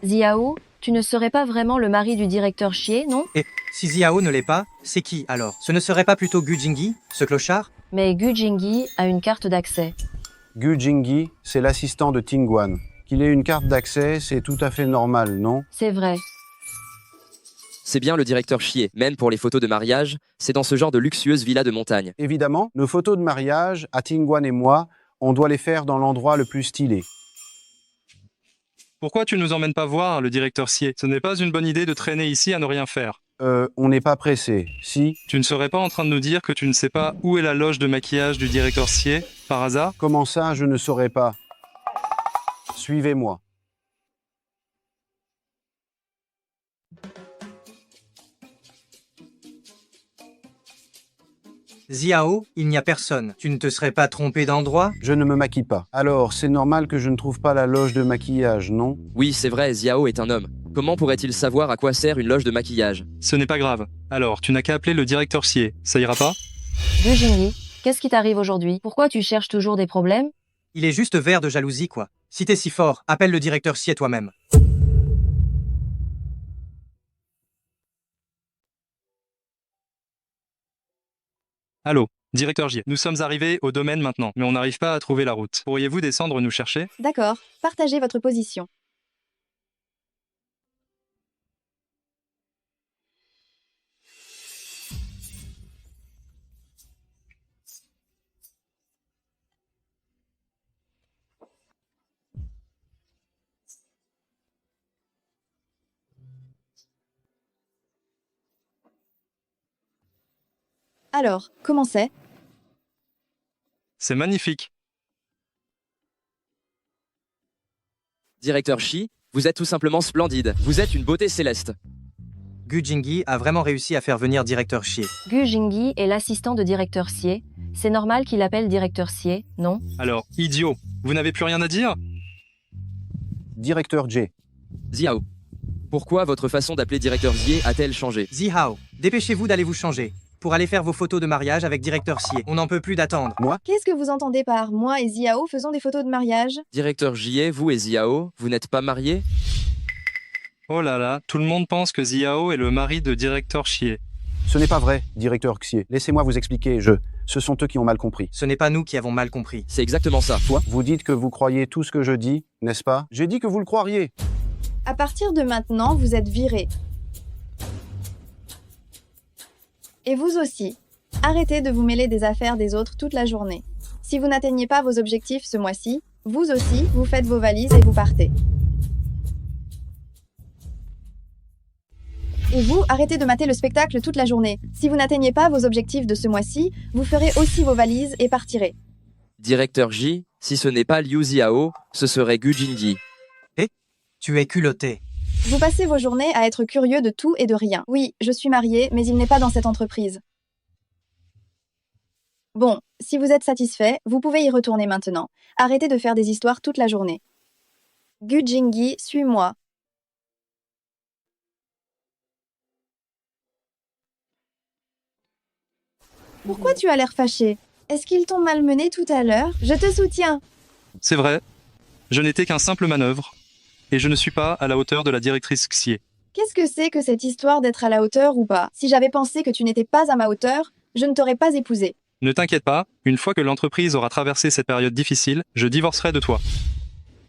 Ziao, tu ne serais pas vraiment le mari du directeur Xie, non? Et si Ziao ne l'est pas, c'est qui alors? Ce ne serait pas plutôt Gu Jingyi, ce clochard? Mais Gu Jingyi a une carte d'accès. Gu Jingyi, c'est l'assistant de Tingwan. Qu'il ait une carte d'accès, c'est tout à fait normal, non? C'est vrai. C'est bien le directeur Xie, même pour les photos de mariage, c'est dans ce genre de luxueuse villa de montagne. Évidemment, nos photos de mariage, à Tingwan et moi, on doit les faire dans l'endroit le plus stylé. Pourquoi tu nous emmènes pas voir le directeur Xie? Ce n'est pas une bonne idée de traîner ici à ne rien faire. On n'est pas pressé, si? Tu ne serais pas en train de nous dire que tu ne sais pas où est la loge de maquillage du directeur Xie, par hasard? Comment ça, je ne saurais pas? Suivez-moi. Ziao, il n'y a personne. Tu ne te serais pas trompé d'endroit? Je ne me maquille pas. Alors, c'est normal que je ne trouve pas la loge de maquillage, non? Oui, c'est vrai, Ziao est un homme. Comment pourrait-il savoir à quoi sert une loge de maquillage? Ce n'est pas grave. Alors, tu n'as qu'à appeler le directeur Xie, ça ira pas? Gu Jingyi, qu'est-ce qui t'arrive aujourd'hui? Pourquoi tu cherches toujours des problèmes? Il est juste vert de jalousie, quoi. Si t'es si fort, appelle le directeur Xie toi-même. Allô, directeur Xie, nous sommes arrivés au domaine maintenant, mais on n'arrive pas à trouver la route. Pourriez-vous descendre nous chercher? D'accord, partagez votre position. Alors, comment c'est? C'est magnifique. Directeur Xie, vous êtes tout simplement splendide. Vous êtes une beauté céleste. Gu Jingyi a vraiment réussi à faire venir directeur Xie. Gu Jingyi est l'assistant de directeur Xie. C'est normal qu'il appelle directeur Xie, non? Alors, idiot, vous n'avez plus rien à dire? Directeur J. Ziao, pourquoi votre façon d'appeler directeur Xie a-t-elle changé? Ziao, dépêchez-vous d'aller vous changer. Pour aller faire vos photos de mariage avec directeur Xie. On n'en peut plus d'attendre. Moi? Qu'est-ce que vous entendez par moi et Ziao faisons des photos de mariage? Directeur Xie, vous et Ziao, vous n'êtes pas mariés? Oh là là, tout le monde pense que Ziao est le mari de directeur Xie. Ce n'est pas vrai, directeur Xie. Laissez-moi vous expliquer, Ce sont eux qui ont mal compris. Ce n'est pas nous qui avons mal compris. C'est exactement ça. Toi, vous dites que vous croyez tout ce que je dis, n'est-ce pas? J'ai dit que vous le croiriez. À partir de maintenant, vous êtes viré. Et vous aussi. Arrêtez de vous mêler des affaires des autres toute la journée. Si vous n'atteignez pas vos objectifs ce mois-ci, vous aussi, vous faites vos valises et vous partez. Et vous, arrêtez de mater le spectacle toute la journée. Si vous n'atteignez pas vos objectifs de ce mois-ci, vous ferez aussi vos valises et partirez. Directeur J, si ce n'est pas Liu Ziao, ce serait Gu Jingyi. Tu es culotté. Vous passez vos journées à être curieux de tout et de rien. Oui, je suis mariée, mais il n'est pas dans cette entreprise. Bon, si vous êtes satisfait, vous pouvez y retourner maintenant. Arrêtez de faire des histoires toute la journée. Gu Jingyi, suis-moi. Pourquoi tu as l'air fâché? Est-ce qu'ils t'ont malmené tout à l'heure? Je te soutiens. C'est vrai, je n'étais qu'un simple manœuvre, et je ne suis pas à la hauteur de la directrice Xie. Qu'est-ce que c'est que cette histoire d'être à la hauteur ou pas? Si j'avais pensé que tu n'étais pas à ma hauteur, je ne t'aurais pas épousé. Ne t'inquiète pas, une fois que l'entreprise aura traversé cette période difficile, je divorcerai de toi.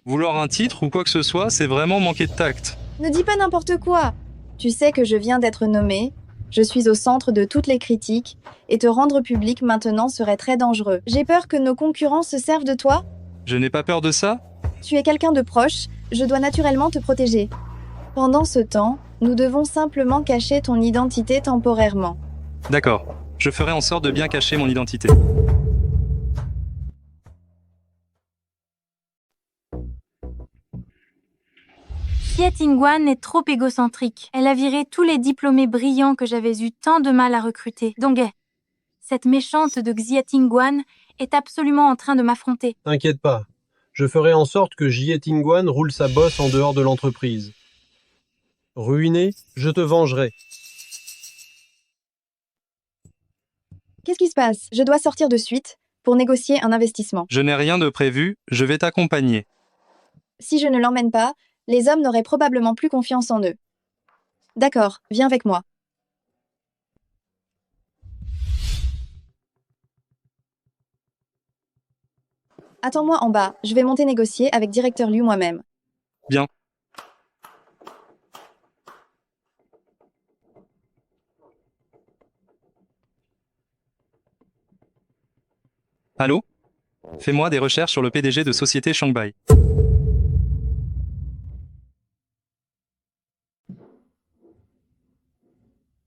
Vouloir un titre ou quoi que ce soit, c'est vraiment manquer de tact. Ne dis pas n'importe quoi. Tu sais que je viens d'être nommée, je suis au centre de toutes les critiques, et te rendre public maintenant serait très dangereux. J'ai peur que nos concurrents se servent de toi. Je n'ai pas peur de ça. Tu es quelqu'un de proche, je dois naturellement te protéger. Pendant ce temps, nous devons simplement cacher ton identité temporairement. D'accord, je ferai en sorte de bien cacher mon identité. Xie Tingguan est trop égocentrique. Elle a viré tous les diplômés brillants que j'avais eu tant de mal à recruter. Donc, cette méchante de Xie Tingguan est absolument en train de m'affronter. T'inquiète pas, je ferai en sorte que Xie Tingguan roule sa bosse en dehors de l'entreprise. Ruiné, je te vengerai. Qu'est-ce qui se passe? Je dois sortir de suite pour négocier un investissement. Je n'ai rien de prévu, je vais t'accompagner. Si je ne l'emmène pas, les hommes n'auraient probablement plus confiance en eux. D'accord, viens avec moi. Attends-moi en bas, je vais monter négocier avec directeur Liu moi-même. Bien. Allô? Fais-moi des recherches sur le PDG de Société Shanghai.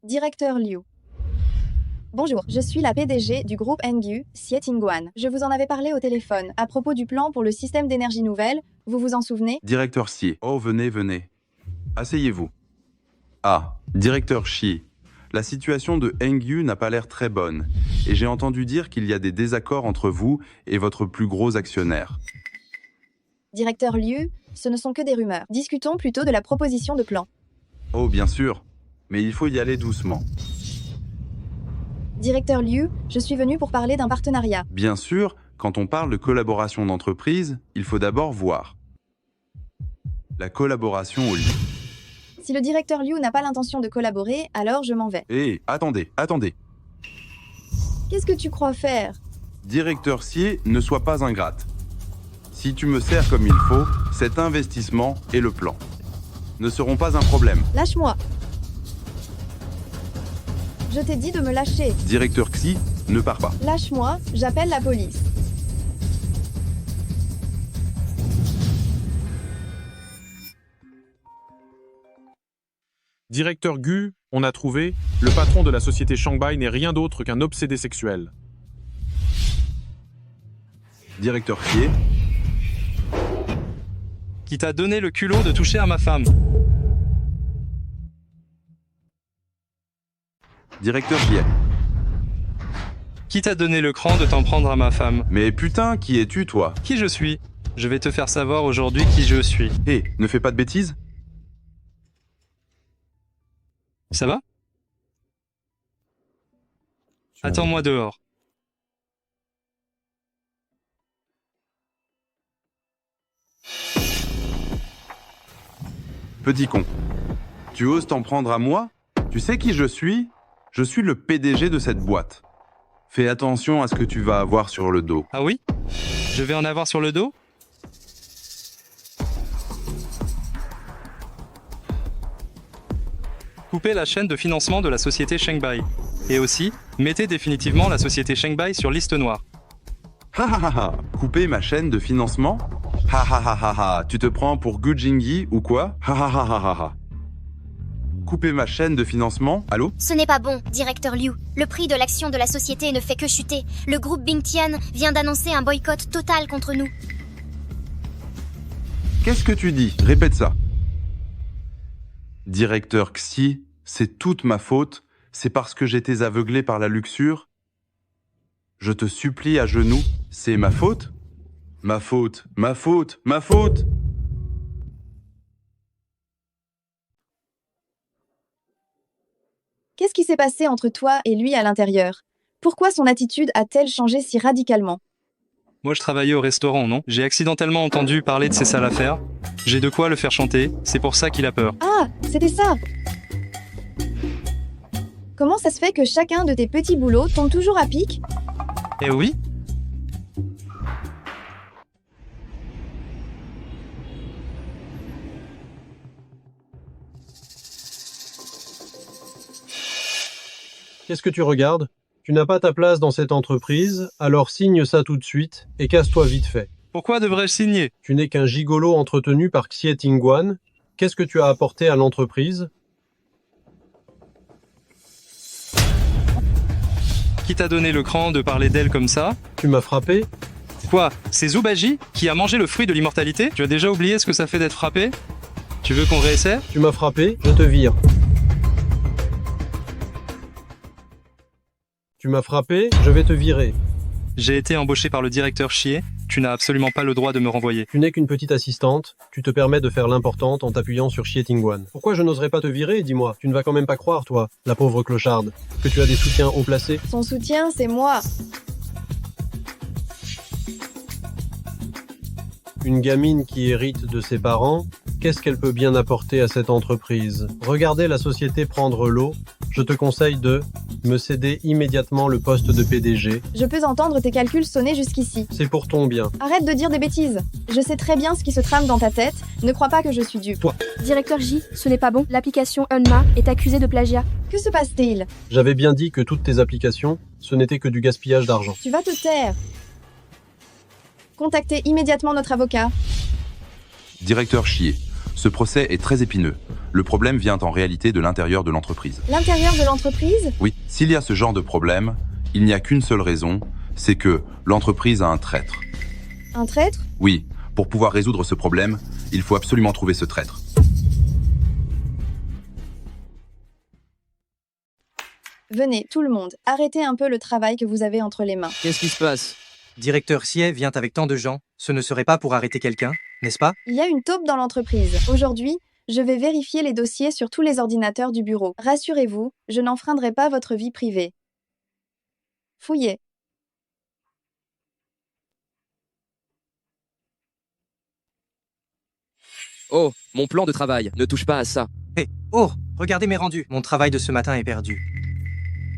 Directeur Liu. Bonjour, je suis la PDG du groupe NGU, Xie Tingguan. Je vous en avais parlé au téléphone à propos du plan pour le système d'énergie nouvelle, vous vous en souvenez? Directeur Xie. Oh, venez, venez. Asseyez-vous. Ah, directeur Xie. La situation de NGU n'a pas l'air très bonne, et j'ai entendu dire qu'il y a des désaccords entre vous et votre plus gros actionnaire. Directeur Liu, ce ne sont que des rumeurs. Discutons plutôt de la proposition de plan. Oh, bien sûr, mais il faut y aller doucement. Directeur Liu, je suis venu pour parler d'un partenariat. Bien sûr, quand on parle de collaboration d'entreprise, il faut d'abord voir la collaboration au lieu. Si le directeur Liu n'a pas l'intention de collaborer, alors je m'en vais. Hé, attendez. Qu'est-ce que tu crois faire? Directeur Xie, ne sois pas ingrate. Si tu me sers comme il faut, cet investissement et le plan ne seront pas un problème. Lâche-moi. Je t'ai dit de me lâcher. Directeur Xie, ne pars pas. Lâche-moi, j'appelle la police. Directeur Gu, on a trouvé, le patron de la société Shanghai n'est rien d'autre qu'un obsédé sexuel. Directeur Xie. Qui t'a donné le culot de toucher à ma femme? Directeur Xie. Qui t'a donné le cran de t'en prendre à ma femme? Mais putain, qui es-tu, toi? Qui je suis? Je vais te faire savoir aujourd'hui qui je suis. Hé, ne fais pas de bêtises. Ça va? Attends-moi dehors. Petit con. Tu oses t'en prendre à moi? Tu sais qui je suis? Je suis le PDG de cette boîte. Fais attention à ce que tu vas avoir sur le dos. Ah oui? Je vais en avoir sur le dos? Couper la chaîne de financement de la société Shanghai. Et aussi, mettez définitivement la société Shengbei sur liste noire. Ha ha ha ha. Couper ma chaîne de financement? Ha ha ha ha ha. Tu te prends pour Gu Jingyi ou quoi? Ha ha ha ha ha ha. Couper ma chaîne de financement? Allô? Ce n'est pas bon, directeur Liu. Le prix de l'action de la société ne fait que chuter. Le groupe Bingtian vient d'annoncer un boycott total contre nous. Qu'est-ce que tu dis? Répète ça. Directeur Xi, c'est toute ma faute. C'est parce que j'étais aveuglé par la luxure. Je te supplie à genoux, c'est ma faute? Ma faute, ma faute, ma faute! Qu'est-ce qui s'est passé entre toi et lui à l'intérieur? Pourquoi son attitude a-t-elle changé si radicalement? Moi je travaillais au restaurant, non? J'ai accidentellement entendu parler de ses sales affaires. J'ai de quoi le faire chanter, c'est pour ça qu'il a peur. Ah, c'était ça! Comment ça se fait que chacun de tes petits boulots tombe toujours à pic? Eh oui? Qu'est-ce que tu regardes? Tu n'as pas ta place dans cette entreprise, alors signe ça tout de suite et casse-toi vite fait. Pourquoi devrais-je signer? Tu n'es qu'un gigolo entretenu par Xie Tingguan. Qu'est-ce que tu as apporté à l'entreprise? Qui t'a donné le cran de parler d'elle comme ça? Tu m'as frappé? Quoi? C'est Zubaji qui a mangé le fruit de l'immortalité? Tu as déjà oublié ce que ça fait d'être frappé? Tu veux qu'on réessaie? Tu m'as frappé, je te vire. Tu m'as frappé, je vais te virer. J'ai été embauché par le directeur Chie. Tu n'as absolument pas le droit de me renvoyer. Tu n'es qu'une petite assistante, tu te permets de faire l'importante en t'appuyant sur Xie Tingguan. Pourquoi je n'oserais pas te virer, dis-moi? Tu ne vas quand même pas croire, toi, la pauvre clocharde, que tu as des soutiens haut placés? Son soutien, c'est moi. Une gamine qui hérite de ses parents, qu'est-ce qu'elle peut bien apporter à cette entreprise? Regardez la société prendre l'eau. Je te conseille de me céder immédiatement le poste de PDG. Je peux entendre tes calculs sonner jusqu'ici. C'est pour ton bien. Arrête de dire des bêtises. Je sais très bien ce qui se trame dans ta tête. Ne crois pas que je suis dupe. Toi. Directeur J, ce n'est pas bon. L'application Unma est accusée de plagiat. Que se passe-t-il? J'avais bien dit que toutes tes applications, ce n'était que du gaspillage d'argent. Tu vas te taire. Contactez immédiatement notre avocat. Directeur Chie, ce procès est très épineux. Le problème vient en réalité de l'intérieur de l'entreprise. L'intérieur de l'entreprise? Oui, s'il y a ce genre de problème, il n'y a qu'une seule raison, c'est que l'entreprise a un traître. Un traître? Oui, pour pouvoir résoudre ce problème, il faut absolument trouver ce traître. Venez, tout le monde, arrêtez un peu le travail que vous avez entre les mains. Qu'est-ce qui se passe? Directeur Xie vient avec tant de gens, ce ne serait pas pour arrêter quelqu'un, n'est-ce pas? Il y a une taupe dans l'entreprise. Aujourd'hui, je vais vérifier les dossiers sur tous les ordinateurs du bureau. Rassurez-vous, je n'enfreindrai pas votre vie privée. Fouillez. Oh, mon plan de travail, ne touche pas à ça. Hé, oh, regardez mes rendus. Mon travail de ce matin est perdu.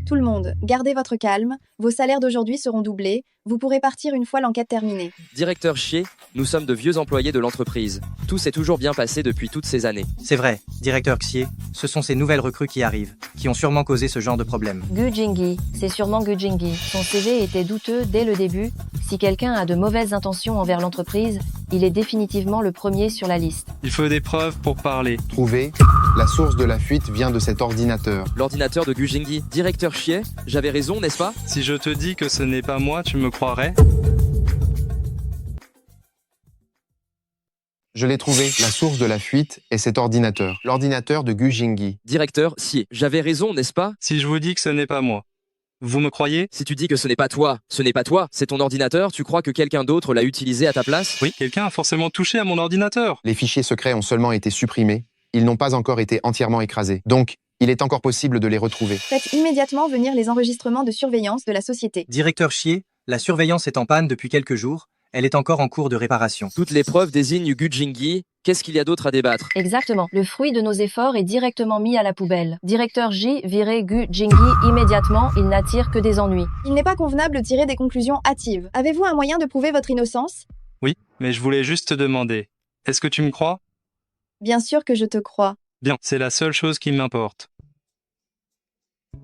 Tout le monde, gardez votre calme. Vos salaires d'aujourd'hui seront doublés. Vous pourrez partir une fois l'enquête terminée. Directeur Chie, nous sommes de vieux employés de l'entreprise. Tout s'est toujours bien passé depuis toutes ces années. C'est vrai, directeur Xie, ce sont ces nouvelles recrues qui arrivent, qui ont sûrement causé ce genre de problème. Gu Jingyi, c'est sûrement Gu Jingyi. Son CV était douteux dès le début. Si quelqu'un a de mauvaises intentions envers l'entreprise, il est définitivement le premier sur la liste. Il faut des preuves pour parler. Trouvé. La source de la fuite vient de cet ordinateur. L'ordinateur de Gu Jingyi. Directeur Chie, j'avais raison, n'est-ce pas? Si je te dis que ce n'est pas moi, tu me croirais? Je l'ai trouvé. La source de la fuite est cet ordinateur. L'ordinateur de Gu Jingyi. Directeur Xie, j'avais raison, n'est-ce pas? Si je vous dis que ce n'est pas moi, vous me croyez? Si tu dis que ce n'est pas toi, c'est ton ordinateur, tu crois que quelqu'un d'autre l'a utilisé à ta place? Oui, quelqu'un a forcément touché à mon ordinateur. Les fichiers secrets ont seulement été supprimés. Ils n'ont pas encore été entièrement écrasés. Donc, il est encore possible de les retrouver. Faites immédiatement venir les enregistrements de surveillance de la société. Directeur Xie, la surveillance est en panne depuis quelques jours. Elle est encore en cours de réparation. Toutes les preuves désignent Gu Jingyi. Qu'est-ce qu'il y a d'autre à débattre? Exactement. Le fruit de nos efforts est directement mis à la poubelle. Directeur J, virez Gu Jingyi immédiatement, il n'attire que des ennuis. Il n'est pas convenable de tirer des conclusions hâtives. Avez-vous un moyen de prouver votre innocence? Oui, mais je voulais juste te demander. Est-ce que tu me crois? Bien sûr que je te crois. Bien, c'est la seule chose qui m'importe.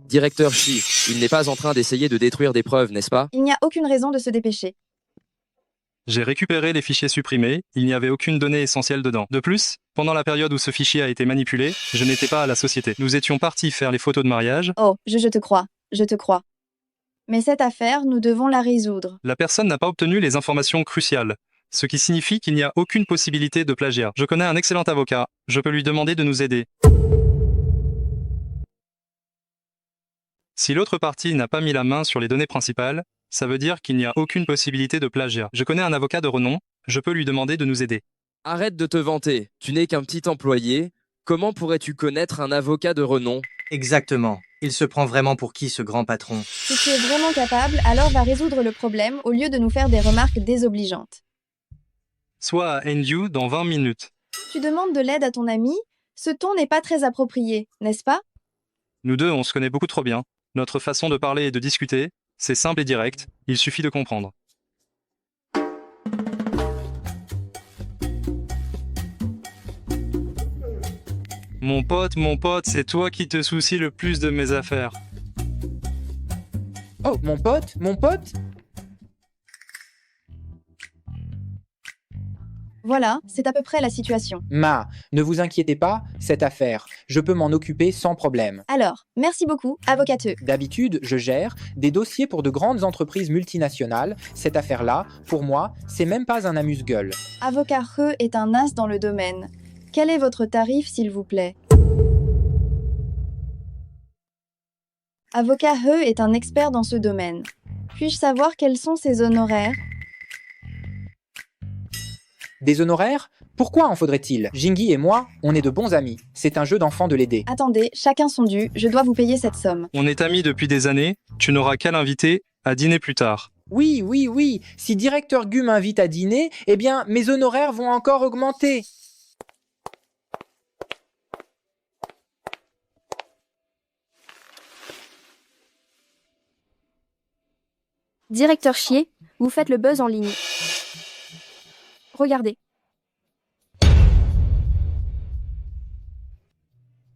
Directeur Shi, il n'est pas en train d'essayer de détruire des preuves, n'est-ce pas? Il n'y a aucune raison de se dépêcher. J'ai récupéré les fichiers supprimés, il n'y avait aucune donnée essentielle dedans. De plus, pendant la période où ce fichier a été manipulé, je n'étais pas à la société. Nous étions partis faire les photos de mariage. Oh, je te crois, je te crois. Mais cette affaire, nous devons la résoudre. La personne n'a pas obtenu les informations cruciales, ce qui signifie qu'il n'y a aucune possibilité de plagiat. Je connais un excellent avocat, je peux lui demander de nous aider. Si l'autre partie n'a pas mis la main sur les données principales, ça veut dire qu'il n'y a aucune possibilité de plagiat. Je connais un avocat de renom, je peux lui demander de nous aider. Arrête de te vanter, tu n'es qu'un petit employé. Comment pourrais-tu connaître un avocat de renom? Exactement. Il se prend vraiment pour qui, ce grand patron? Si tu es vraiment capable, alors va résoudre le problème au lieu de nous faire des remarques désobligeantes. Soit à NU dans 20 minutes. Tu demandes de l'aide à ton ami? Ce ton n'est pas très approprié, n'est-ce pas? Nous deux, on se connaît beaucoup trop bien. Notre façon de parler et de discuter, c'est simple et direct, il suffit de comprendre. Mon pote, c'est toi qui te soucies le plus de mes affaires. Oh, mon pote? Voilà, c'est à peu près la situation. Ne vous inquiétez pas, cette affaire, je peux m'en occuper sans problème. Alors, merci beaucoup, avocateux. D'habitude, je gère des dossiers pour de grandes entreprises multinationales. Cette affaire-là, pour moi, c'est même pas un amuse-gueule. Avocat He est un as dans le domaine. Quel est votre tarif, s'il vous plaît? Avocat He est un expert dans ce domaine. Puis-je savoir quels sont ses honoraires? Des honoraires? Pourquoi en faudrait-il? Jingy et moi, on est de bons amis. C'est un jeu d'enfant de l'aider. Attendez, chacun son dû, je dois vous payer cette somme. On est amis depuis des années, tu n'auras qu'à l'inviter à dîner plus tard. Oui. Si directeur Gu m'invite à dîner, eh bien, mes honoraires vont encore augmenter. Directeur Chier, vous faites le buzz en ligne. Regardez.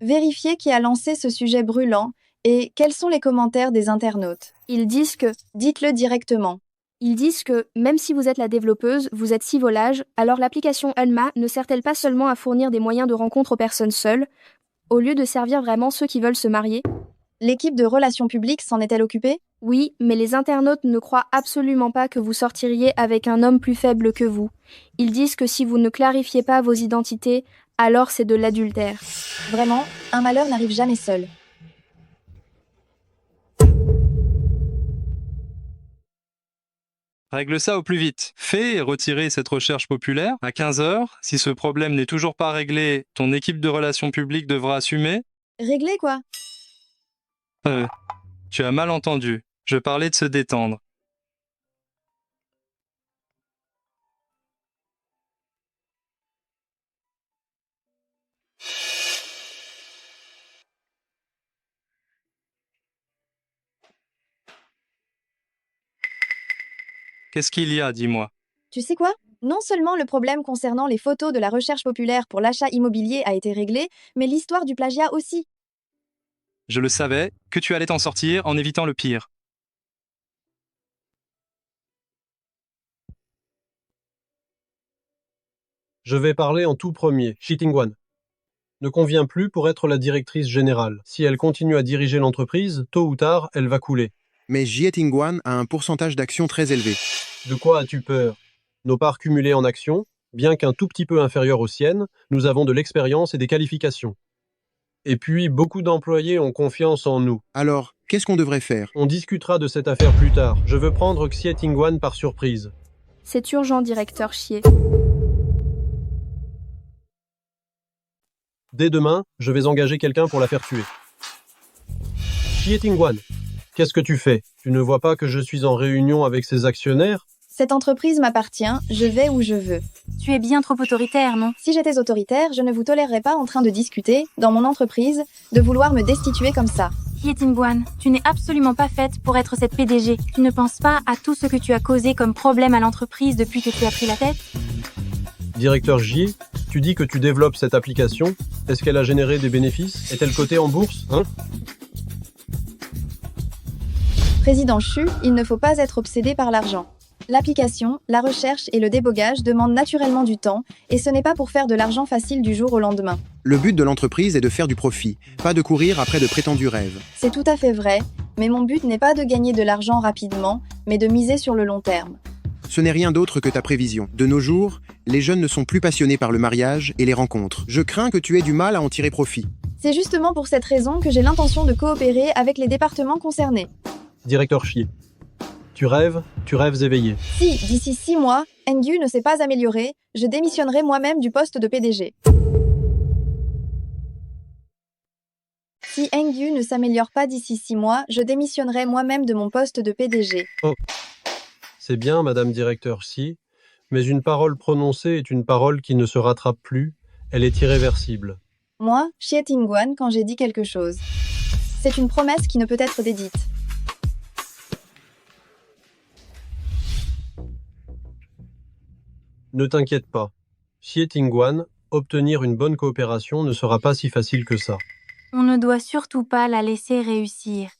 Vérifiez qui a lancé ce sujet brûlant et quels sont les commentaires des internautes. Ils disent que... Dites-le directement. Ils disent que, même si vous êtes la développeuse, vous êtes si volage, alors l'application Unma ne sert-elle pas seulement à fournir des moyens de rencontre aux personnes seules, au lieu de servir vraiment ceux qui veulent se marier? L'équipe de relations publiques s'en est-elle occupée? Oui, mais les internautes ne croient absolument pas que vous sortiriez avec un homme plus faible que vous. Ils disent que si vous ne clarifiez pas vos identités, alors c'est de l'adultère. Vraiment, un malheur n'arrive jamais seul. Règle ça au plus vite. Fais et retirer cette recherche populaire à 15h. Si ce problème n'est toujours pas réglé, ton équipe de relations publiques devra assumer. Régler quoi? Tu as mal entendu. Je parlais de se détendre. Qu'est-ce qu'il y a, dis-moi? Tu sais quoi? Non seulement le problème concernant les photos de la recherche populaire pour l'achat immobilier a été réglé, mais l'histoire du plagiat aussi. Je le savais, que tu allais t'en sortir en évitant le pire. Je vais parler en tout premier. Shi Tingguan ne convient plus pour être la directrice générale. Si elle continue à diriger l'entreprise, tôt ou tard, elle va couler. Mais Jie Tingguan a un pourcentage d'actions très élevé. De quoi as-tu peur? Nos parts cumulées en actions, bien qu'un tout petit peu inférieures aux siennes, nous avons de l'expérience et des qualifications. Et puis, beaucoup d'employés ont confiance en nous. Alors, qu'est-ce qu'on devrait faire? On discutera de cette affaire plus tard. Je veux prendre Xie Tingguan par surprise. C'est urgent, directeur Chier. Dès demain, je vais engager quelqu'un pour la faire tuer. Xie Tingguan, qu'est-ce que tu fais? Tu ne vois pas que je suis en réunion avec ses actionnaires? Cette entreprise m'appartient, je vais où je veux. Tu es bien trop autoritaire, non? Si j'étais autoritaire, je ne vous tolérerais pas en train de discuter, dans mon entreprise, de vouloir me destituer comme ça. Jie Tingguan, tu n'es absolument pas faite pour être cette PDG. Tu ne penses pas à tout ce que tu as causé comme problème à l'entreprise depuis que tu as pris la tête? Directeur Jie, tu dis que tu développes cette application. Est-ce qu'elle a généré des bénéfices? Est-elle cotée en bourse, hein? Président Chu, il ne faut pas être obsédé par l'argent. L'application, la recherche et le débogage demandent naturellement du temps, et ce n'est pas pour faire de l'argent facile du jour au lendemain. Le but de l'entreprise est de faire du profit, pas de courir après de prétendus rêves. C'est tout à fait vrai, mais mon but n'est pas de gagner de l'argent rapidement, mais de miser sur le long terme. Ce n'est rien d'autre que ta prévision. De nos jours, les jeunes ne sont plus passionnés par le mariage et les rencontres. Je crains que tu aies du mal à en tirer profit. C'est justement pour cette raison que j'ai l'intention de coopérer avec les départements concernés. Directeur Xi, tu rêves éveillé. Si, d'ici 6 mois, Engu ne s'est pas amélioré, je démissionnerai moi-même du poste de PDG. Si Engu ne s'améliore pas d'ici 6 mois, je démissionnerai moi-même de mon poste de PDG. Oh. C'est bien, Madame Directeur Xi, mais une parole prononcée est une parole qui ne se rattrape plus, elle est irréversible. Moi, Xie Tingguan, quand j'ai dit quelque chose. C'est une promesse qui ne peut être dédite. Ne t'inquiète pas. Xie Tingguan, obtenir une bonne coopération ne sera pas si facile que ça. On ne doit surtout pas la laisser réussir.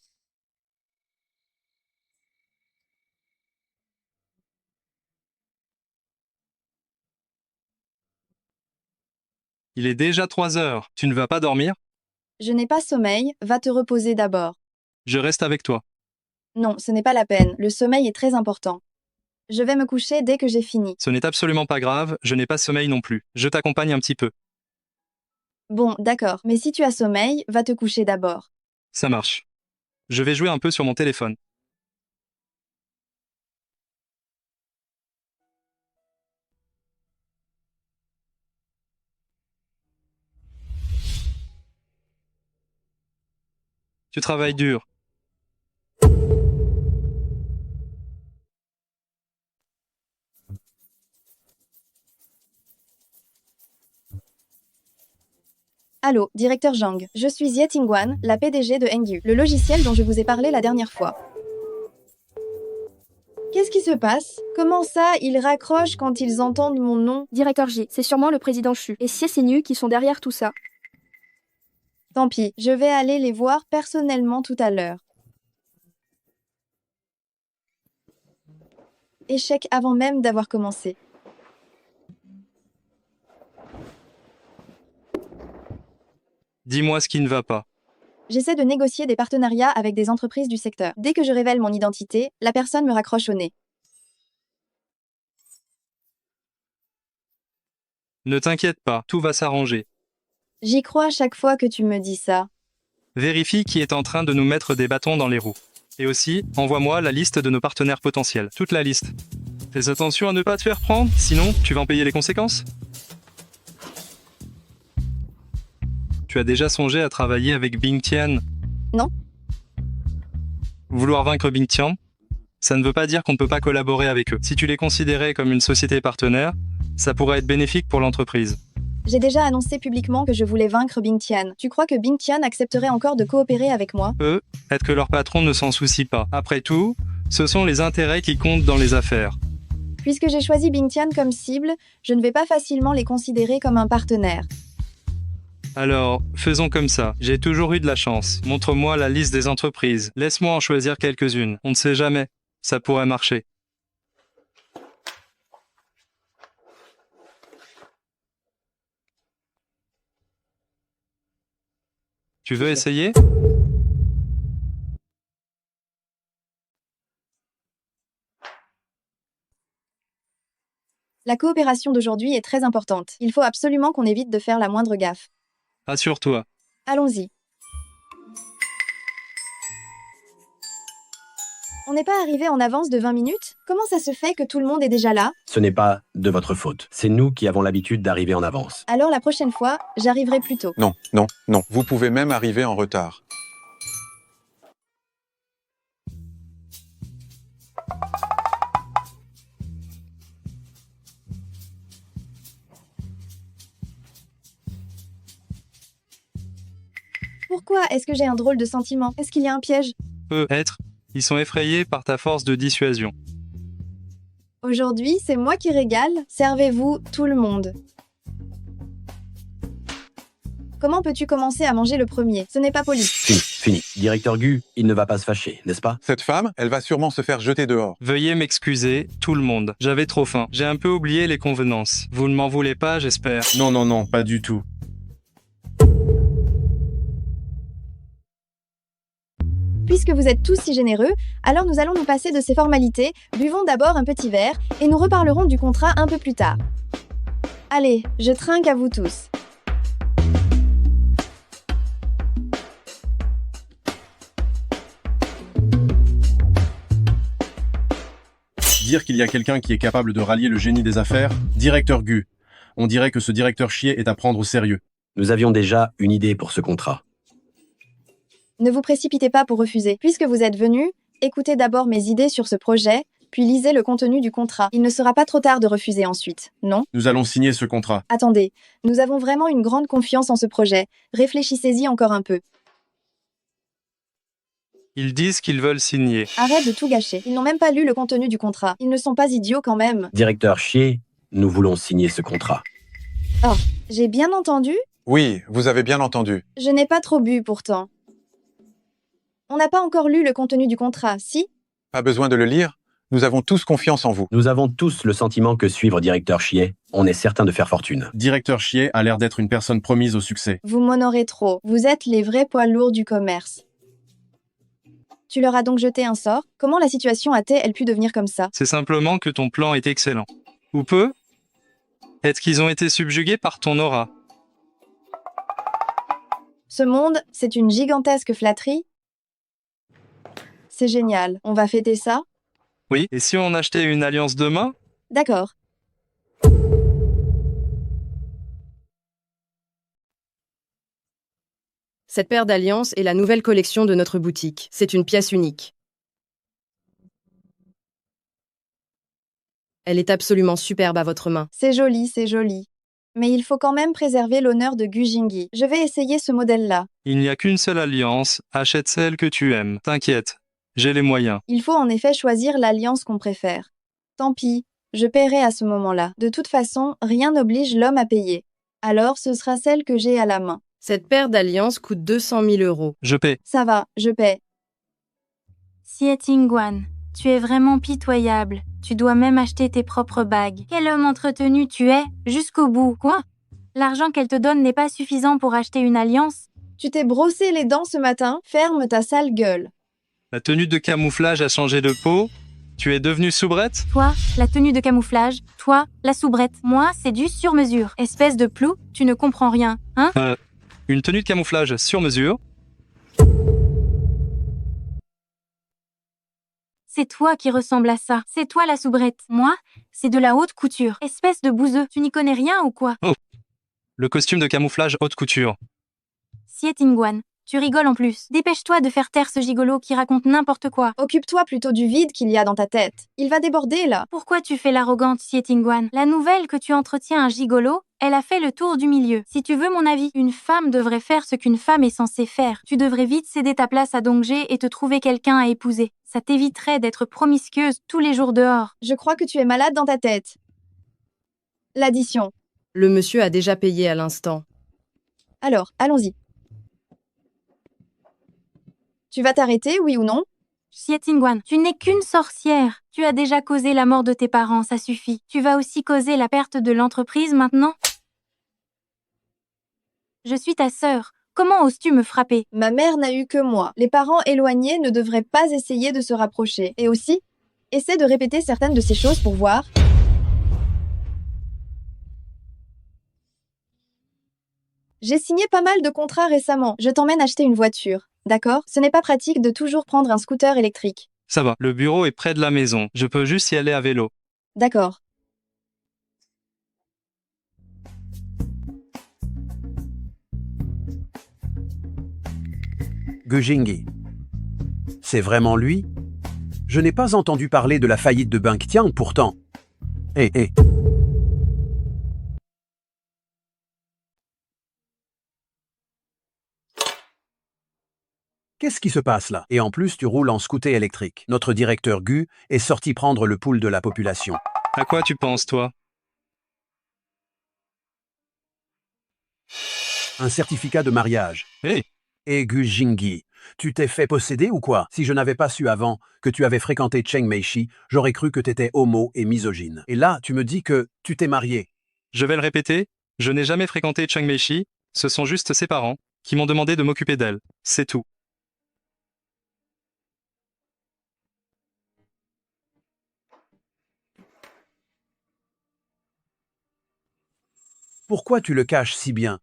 Il est déjà 3 heures. Tu ne vas pas dormir? Je n'ai pas sommeil, va te reposer d'abord. Je reste avec toi. Non, ce n'est pas la peine, le sommeil est très important. Je vais me coucher dès que j'ai fini. Ce n'est absolument pas grave, je n'ai pas sommeil non plus. Je t'accompagne un petit peu. Bon, d'accord, mais si tu as sommeil, va te coucher d'abord. Ça marche. Je vais jouer un peu sur mon téléphone. Tu travailles dur. Allô, directeur Zhang. Je suis Xie Tingguan, la PDG de Engu, le logiciel dont je vous ai parlé la dernière fois. Qu'est-ce qui se passe? Comment ça, ils raccrochent quand ils entendent mon nom? Directeur J, c'est sûrement le président Chu et Xie Xinyu qui sont derrière tout ça. Tant pis, je vais aller les voir personnellement tout à l'heure. Échec avant même d'avoir commencé. Dis-moi ce qui ne va pas. J'essaie de négocier des partenariats avec des entreprises du secteur. Dès que je révèle mon identité, la personne me raccroche au nez. Ne t'inquiète pas, tout va s'arranger. J'y crois chaque fois que tu me dis ça. Vérifie qui est en train de nous mettre des bâtons dans les roues. Et aussi, envoie-moi la liste de nos partenaires potentiels. Toute la liste. Fais attention à ne pas te faire prendre, sinon tu vas en payer les conséquences. Tu as déjà songé à travailler avec Bingtian? Non. Vouloir vaincre Bingtian? Ça ne veut pas dire qu'on ne peut pas collaborer avec eux. Si tu les considérais comme une société partenaire, ça pourrait être bénéfique pour l'entreprise. J'ai déjà annoncé publiquement que je voulais vaincre Bingtian. Tu crois que Bingtian accepterait encore de coopérer avec moi? Peut-être que leur patron ne s'en soucie pas. Après tout, ce sont les intérêts qui comptent dans les affaires. Puisque j'ai choisi Bingtian comme cible, je ne vais pas facilement les considérer comme un partenaire. Alors, faisons comme ça. J'ai toujours eu de la chance. Montre-moi la liste des entreprises. Laisse-moi en choisir quelques-unes. On ne sait jamais. Ça pourrait marcher. Tu veux essayer? La coopération d'aujourd'hui est très importante. Il faut absolument qu'on évite de faire la moindre gaffe. Assure-toi. Allons-y. On n'est pas arrivé en avance de 20 minutes? Comment ça se fait que tout le monde est déjà là? Ce n'est pas de votre faute. C'est nous qui avons l'habitude d'arriver en avance. Alors la prochaine fois, j'arriverai plus tôt. Non, non, non. Vous pouvez même arriver en retard. Pourquoi est-ce que j'ai un drôle de sentiment? Est-ce qu'il y a un piège? Peut-être. Ils sont effrayés par ta force de dissuasion. Aujourd'hui, c'est moi qui régale. Servez-vous tout le monde. Comment peux-tu commencer à manger le premier? Ce n'est pas poli. Fini. Directeur Gu, il ne va pas se fâcher, n'est-ce pas? Cette femme, elle va sûrement se faire jeter dehors. Veuillez m'excuser, tout le monde. J'avais trop faim. J'ai un peu oublié les convenances. Vous ne m'en voulez pas, j'espère. Non, pas du tout. Puisque vous êtes tous si généreux, alors nous allons nous passer de ces formalités, buvons d'abord un petit verre, et nous reparlerons du contrat un peu plus tard. Allez, je trinque à vous tous. Dire qu'il y a quelqu'un qui est capable de rallier le génie des affaires, directeur Gu. On dirait que ce directeur chier est à prendre au sérieux. Nous avions déjà une idée pour ce contrat. Ne vous précipitez pas pour refuser. Puisque vous êtes venu, écoutez d'abord mes idées sur ce projet, puis lisez le contenu du contrat. Il ne sera pas trop tard de refuser ensuite, non? Nous allons signer ce contrat. Attendez, nous avons vraiment une grande confiance en ce projet. Réfléchissez-y encore un peu. Ils disent qu'ils veulent signer. Arrête de tout gâcher. Ils n'ont même pas lu le contenu du contrat. Ils ne sont pas idiots quand même. Directeur chier, nous voulons signer ce contrat. Oh, j'ai bien entendu? Oui, vous avez bien entendu. Je n'ai pas trop bu pourtant. On n'a pas encore lu le contenu du contrat, si? Pas besoin de le lire. Nous avons tous confiance en vous. Nous avons tous le sentiment que suivre directeur chier, on est certain de faire fortune. Directeur chier a l'air d'être une personne promise au succès. Vous m'honorez trop. Vous êtes les vrais poids lourds du commerce. Tu leur as donc jeté un sort? Comment la situation a-t-elle pu devenir comme ça? C'est simplement que ton plan est excellent. Ou peu? Est-ce qu'ils ont été subjugués par ton aura? Ce monde, c'est une gigantesque flatterie. C'est génial. On va fêter ça? Oui, et si on achetait une alliance demain? D'accord. Cette paire d'alliances est la nouvelle collection de notre boutique. C'est une pièce unique. Elle est absolument superbe à votre main. C'est joli, c'est joli. Mais il faut quand même préserver l'honneur de Gu Jingyi. Je vais essayer ce modèle-là. Il n'y a qu'une seule alliance, achète celle que tu aimes. T'inquiète, j'ai les moyens. Il faut en effet choisir l'alliance qu'on préfère. Tant pis, je paierai à ce moment-là. De toute façon, rien n'oblige l'homme à payer. Alors ce sera celle que j'ai à la main. Cette paire d'alliances coûte 200 000 €. Je paie. Ça va, je paie. Xie Tingguan, tu es vraiment pitoyable. Tu dois même acheter tes propres bagues. Quel homme entretenu tu es, jusqu'au bout. Quoi? L'argent qu'elle te donne n'est pas suffisant pour acheter une alliance? Tu t'es brossé les dents ce matin? Ferme ta sale gueule. La tenue de camouflage a changé de peau. Tu es devenue soubrette? Toi, la tenue de camouflage. Toi, la soubrette. Moi, c'est du sur-mesure. Espèce de plou, tu ne comprends rien, hein? Une tenue de camouflage sur mesure? C'est toi qui ressemble à ça. C'est toi la soubrette. Moi, c'est de la haute couture. Espèce de bouseux. Tu n'y connais rien ou quoi? Oh. Le costume de camouflage haute couture. Xie Tingguan, tu rigoles en plus. Dépêche-toi de faire taire ce gigolo qui raconte n'importe quoi. Occupe-toi plutôt du vide qu'il y a dans ta tête. Il va déborder là. Pourquoi tu fais l'arrogante, Xie Tingguan? La nouvelle que tu entretiens un gigolo, elle a fait le tour du milieu. Si tu veux mon avis, une femme devrait faire ce qu'une femme est censée faire. Tu devrais vite céder ta place à Dongje et te trouver quelqu'un à épouser. Ça t'éviterait d'être promiscueuse tous les jours dehors. Je crois que tu es malade dans ta tête. L'addition. Le monsieur a déjà payé à l'instant. Alors, allons-y. Tu vas t'arrêter, oui ou non? Xie Tingguan, tu n'es qu'une sorcière. Tu as déjà causé la mort de tes parents, ça suffit. Tu vas aussi causer la perte de l'entreprise maintenant? Je suis ta sœur. Comment oses-tu me frapper? Ma mère n'a eu que moi. Les parents éloignés ne devraient pas essayer de se rapprocher. Et aussi, essaie de répéter certaines de ces choses pour voir. J'ai signé pas mal de contrats récemment. Je t'emmène acheter une voiture. D'accord? Ce n'est pas pratique de toujours prendre un scooter électrique. Ça va, le bureau est près de la maison. Je peux juste y aller à vélo. D'accord. Gu Jingyi. C'est vraiment lui? Je n'ai pas entendu parler de la faillite de Bingtian pourtant. Hé. Qu'est-ce qui se passe là? Et en plus, tu roules en scooter électrique. Notre directeur Gu est sorti prendre le pouls de la population. À quoi tu penses, toi? Un certificat de mariage. Et Gu Jingyi, tu t'es fait posséder ou quoi? Si je n'avais pas su avant que tu avais fréquenté Cheng Meishi, j'aurais cru que t'étais homo et misogyne. Et là, tu me dis que tu t'es marié. Je vais le répéter, je n'ai jamais fréquenté Cheng Meishi, ce sont juste ses parents qui m'ont demandé de m'occuper d'elle, c'est tout. Pourquoi tu le caches si bien?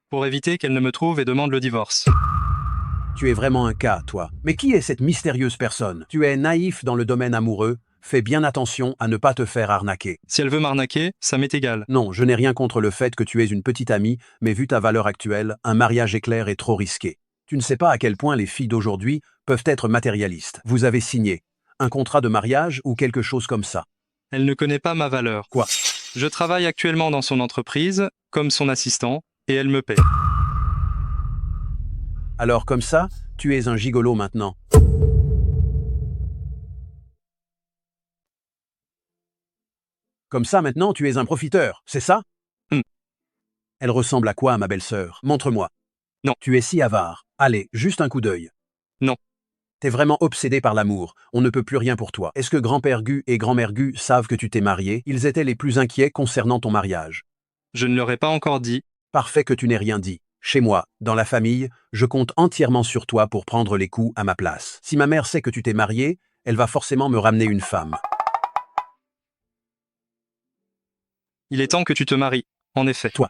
Pour éviter qu'elle ne me trouve et demande le divorce. Tu es vraiment un cas, toi. Mais qui est cette mystérieuse personne? Tu es naïf dans le domaine amoureux. Fais bien attention à ne pas te faire arnaquer. Si elle veut m'arnaquer, ça m'est égal. Non, je n'ai rien contre le fait que tu es une petite amie, mais vu ta valeur actuelle, un mariage éclair est trop risqué. Tu ne sais pas à quel point les filles d'aujourd'hui peuvent être matérialistes. Vous avez signé un contrat de mariage ou quelque chose comme ça. Elle ne connaît pas ma valeur. Quoi? Je travaille actuellement dans son entreprise, comme son assistant, et elle me paie. Alors comme ça, tu es un gigolo maintenant. Comme ça maintenant, tu es un profiteur, c'est ça? Elle ressemble à quoi, ma belle-sœur? Montre-moi. Non. Tu es si avare. Allez, juste un coup d'œil. Non. T'es vraiment obsédé par l'amour. On ne peut plus rien pour toi. Est-ce que grand-père Gu et grand-mère Gu savent que tu t'es marié? Ils étaient les plus inquiets concernant ton mariage. Je ne leur ai pas encore dit. Parfait que tu n'aies rien dit. Chez moi, dans la famille, je compte entièrement sur toi pour prendre les coups à ma place. Si ma mère sait que tu t'es marié, elle va forcément me ramener une femme. Il est temps que tu te maries, en effet. Toi.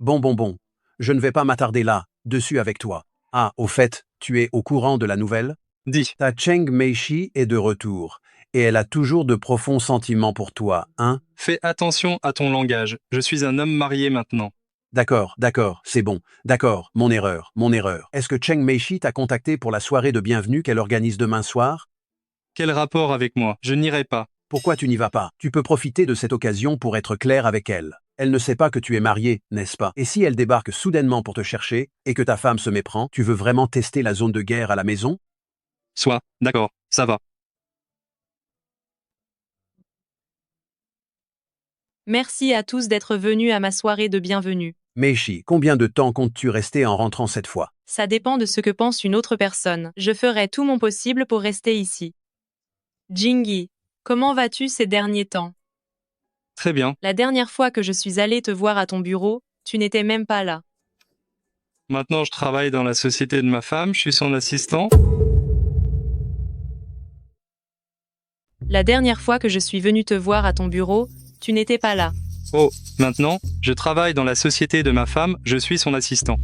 Bon. Je ne vais pas m'attarder là, dessus avec toi. Ah, au fait, tu es au courant de la nouvelle? Dis. Ta Cheng Meishi est de retour. Et elle a toujours de profonds sentiments pour toi, hein? Fais attention à ton langage. Je suis un homme marié maintenant. D'accord, c'est bon. D'accord, mon erreur. Est-ce que Cheng Meishi t'a contacté pour la soirée de bienvenue qu'elle organise demain soir? Quel rapport avec moi? Je n'irai pas. Pourquoi tu n'y vas pas? Tu peux profiter de cette occasion pour être clair avec elle. Elle ne sait pas que tu es marié, n'est-ce pas? Et si elle débarque soudainement pour te chercher, et que ta femme se méprend, tu veux vraiment tester la zone de guerre à la maison? Soit, d'accord, ça va. Merci à tous d'être venus à ma soirée de bienvenue. Meishi, combien de temps comptes-tu rester en rentrant cette fois? Ça dépend de ce que pense une autre personne. Je ferai tout mon possible pour rester ici. Jingyi, comment vas-tu ces derniers temps? Très bien. La dernière fois que je suis allée te voir à ton bureau, tu n'étais même pas là. Maintenant, je travaille dans la société de ma femme, je suis son assistant. La dernière fois que je suis venue te voir à ton bureau, tu n'étais pas là. Oh, maintenant, je travaille dans la société de ma femme, je suis son assistant.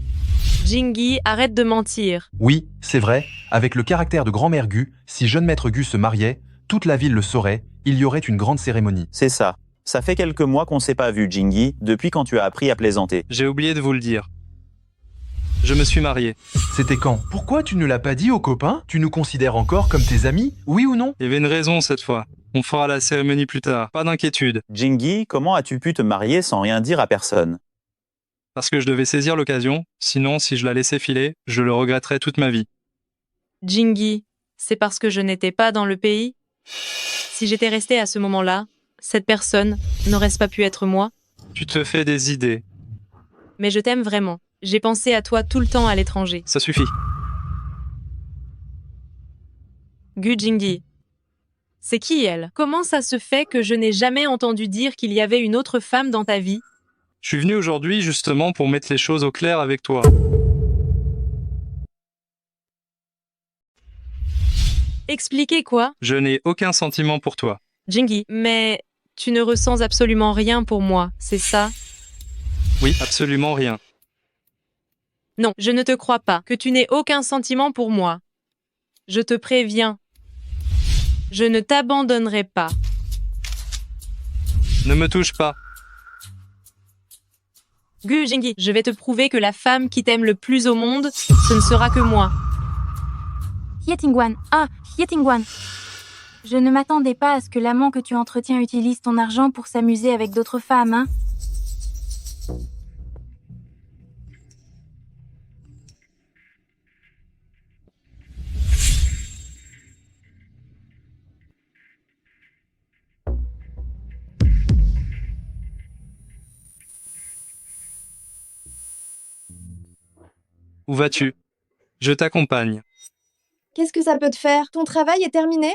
Jingyi, arrête de mentir. Oui, c'est vrai, avec le caractère de grand-mère Gu, si jeune maître Gu se mariait, toute la ville le saurait, il y aurait une grande cérémonie. C'est ça. Ça fait quelques mois qu'on s'est pas vu, Jingyi, depuis quand tu as appris à plaisanter. J'ai oublié de vous le dire. Je me suis marié. C'était quand? Pourquoi tu ne l'as pas dit aux copains? Tu nous considères encore comme tes amis, oui ou non? Il y avait une raison cette fois. On fera la cérémonie plus tard, pas d'inquiétude. Jingyi, comment as-tu pu te marier sans rien dire à personne? Parce que je devais saisir l'occasion, sinon si je la laissais filer, je le regretterais toute ma vie. Jingyi, c'est parce que je n'étais pas dans le pays? Si j'étais restée à ce moment-là, cette personne n'aurait-ce pas pu être moi? Tu te fais des idées. Mais je t'aime vraiment. J'ai pensé à toi tout le temps à l'étranger. Ça suffit. Gu Jingyi. C'est qui elle? Comment ça se fait que je n'ai jamais entendu dire qu'il y avait une autre femme dans ta vie? Je suis venu aujourd'hui justement pour mettre les choses au clair avec toi. Expliquez quoi? Je n'ai aucun sentiment pour toi. Jingyi, mais tu ne ressens absolument rien pour moi, c'est ça? Oui, absolument rien. Non, je ne te crois pas, que tu n'aies aucun sentiment pour moi. Je te préviens. Je ne t'abandonnerai pas. Ne me touche pas. Gu Jingyi, je vais te prouver que la femme qui t'aime le plus au monde, ce ne sera que moi. Tingguan. Ah, Tingguan. Je ne m'attendais pas à ce que l'amant que tu entretiens utilise ton argent pour s'amuser avec d'autres femmes, hein. Où vas-tu? Je t'accompagne. Qu'est-ce que ça peut te faire? Ton travail est terminé?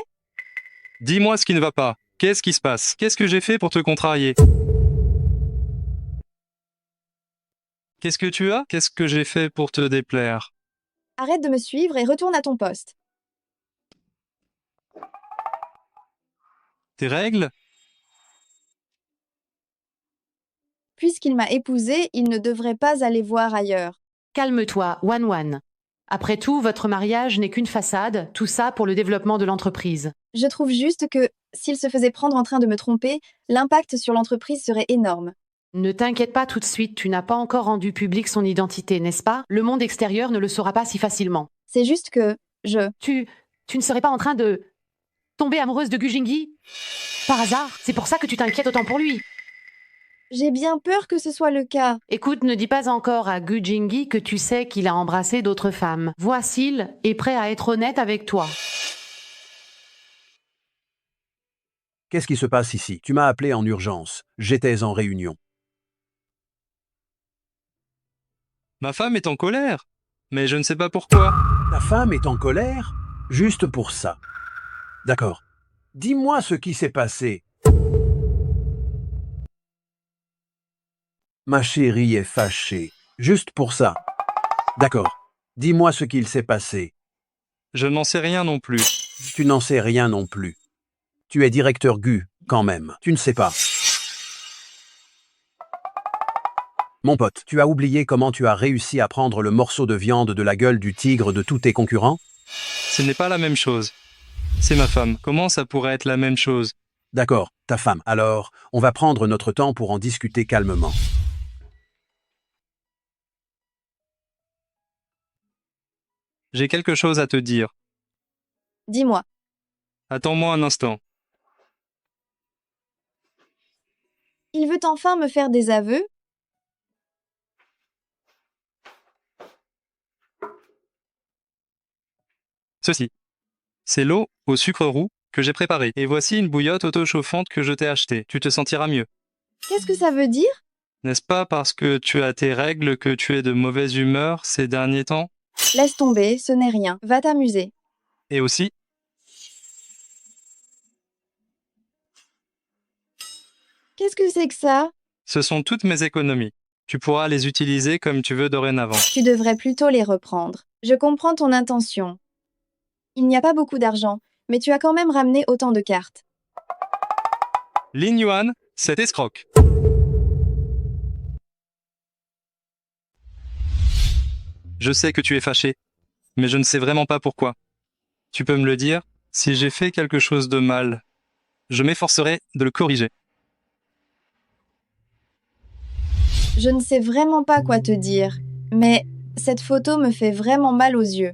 Dis-moi ce qui ne va pas. Qu'est-ce qui se passe? Qu'est-ce que j'ai fait pour te contrarier? Qu'est-ce que tu as? Qu'est-ce que j'ai fait pour te déplaire? Arrête de me suivre et retourne à ton poste. Tes règles? Puisqu'il m'a épousée, il ne devrait pas aller voir ailleurs. Calme-toi, Wan. Après tout, votre mariage n'est qu'une façade, tout ça pour le développement de l'entreprise. Je trouve juste que, s'il se faisait prendre en train de me tromper, l'impact sur l'entreprise serait énorme. Ne t'inquiète pas tout de suite, tu n'as pas encore rendu public son identité, n'est-ce pas? Le monde extérieur ne le saura pas si facilement. C'est juste que, Tu ne serais pas en train de tomber amoureuse de Gu Jingyi? Par hasard? C'est pour ça que tu t'inquiètes autant pour lui. J'ai bien peur que ce soit le cas. Écoute, ne dis pas encore à Gu Jingyi que tu sais qu'il a embrassé d'autres femmes. Vois s'il est prêt à être honnête avec toi. Qu'est-ce qui se passe ici? Tu m'as appelé en urgence. J'étais en réunion. Ma femme est en colère. Mais je ne sais pas pourquoi. Ta femme est en colère? Juste pour ça. D'accord. Dis-moi ce qui s'est passé. Ma chérie est fâchée. Juste pour ça. D'accord. Dis-moi ce qu'il s'est passé. Je n'en sais rien non plus. Tu n'en sais rien non plus. Tu es directeur Gu, quand même. Tu ne sais pas. Mon pote, tu as oublié comment tu as réussi à prendre le morceau de viande de la gueule du tigre de tous tes concurrents? Ce n'est pas la même chose. C'est ma femme. Comment ça pourrait être la même chose? D'accord, ta femme. Alors, on va prendre notre temps pour en discuter calmement. J'ai quelque chose à te dire. Dis-moi. Attends-moi un instant. Il veut enfin me faire des aveux? Ceci. C'est l'eau au sucre roux que j'ai préparée. Et voici une bouillotte auto-chauffante que je t'ai achetée. Tu te sentiras mieux. Qu'est-ce que ça veut dire? N'est-ce pas parce que tu as tes règles que tu es de mauvaise humeur ces derniers temps? Laisse tomber, ce n'est rien. Va t'amuser. Et aussi, Qu'est-ce que c'est que ça? ce sont toutes mes économies. Tu pourras les utiliser comme tu veux dorénavant. Tu devrais plutôt les reprendre. Je comprends ton intention. Il n'y a pas beaucoup d'argent, mais tu as quand même ramené autant de cartes. Lin Yuan, cet escroc. Je sais que tu es fâché, mais je ne sais vraiment pas pourquoi. Tu peux me le dire? Si j'ai fait quelque chose de mal, je m'efforcerai de le corriger. Je ne sais vraiment pas quoi te dire, mais cette photo me fait vraiment mal aux yeux.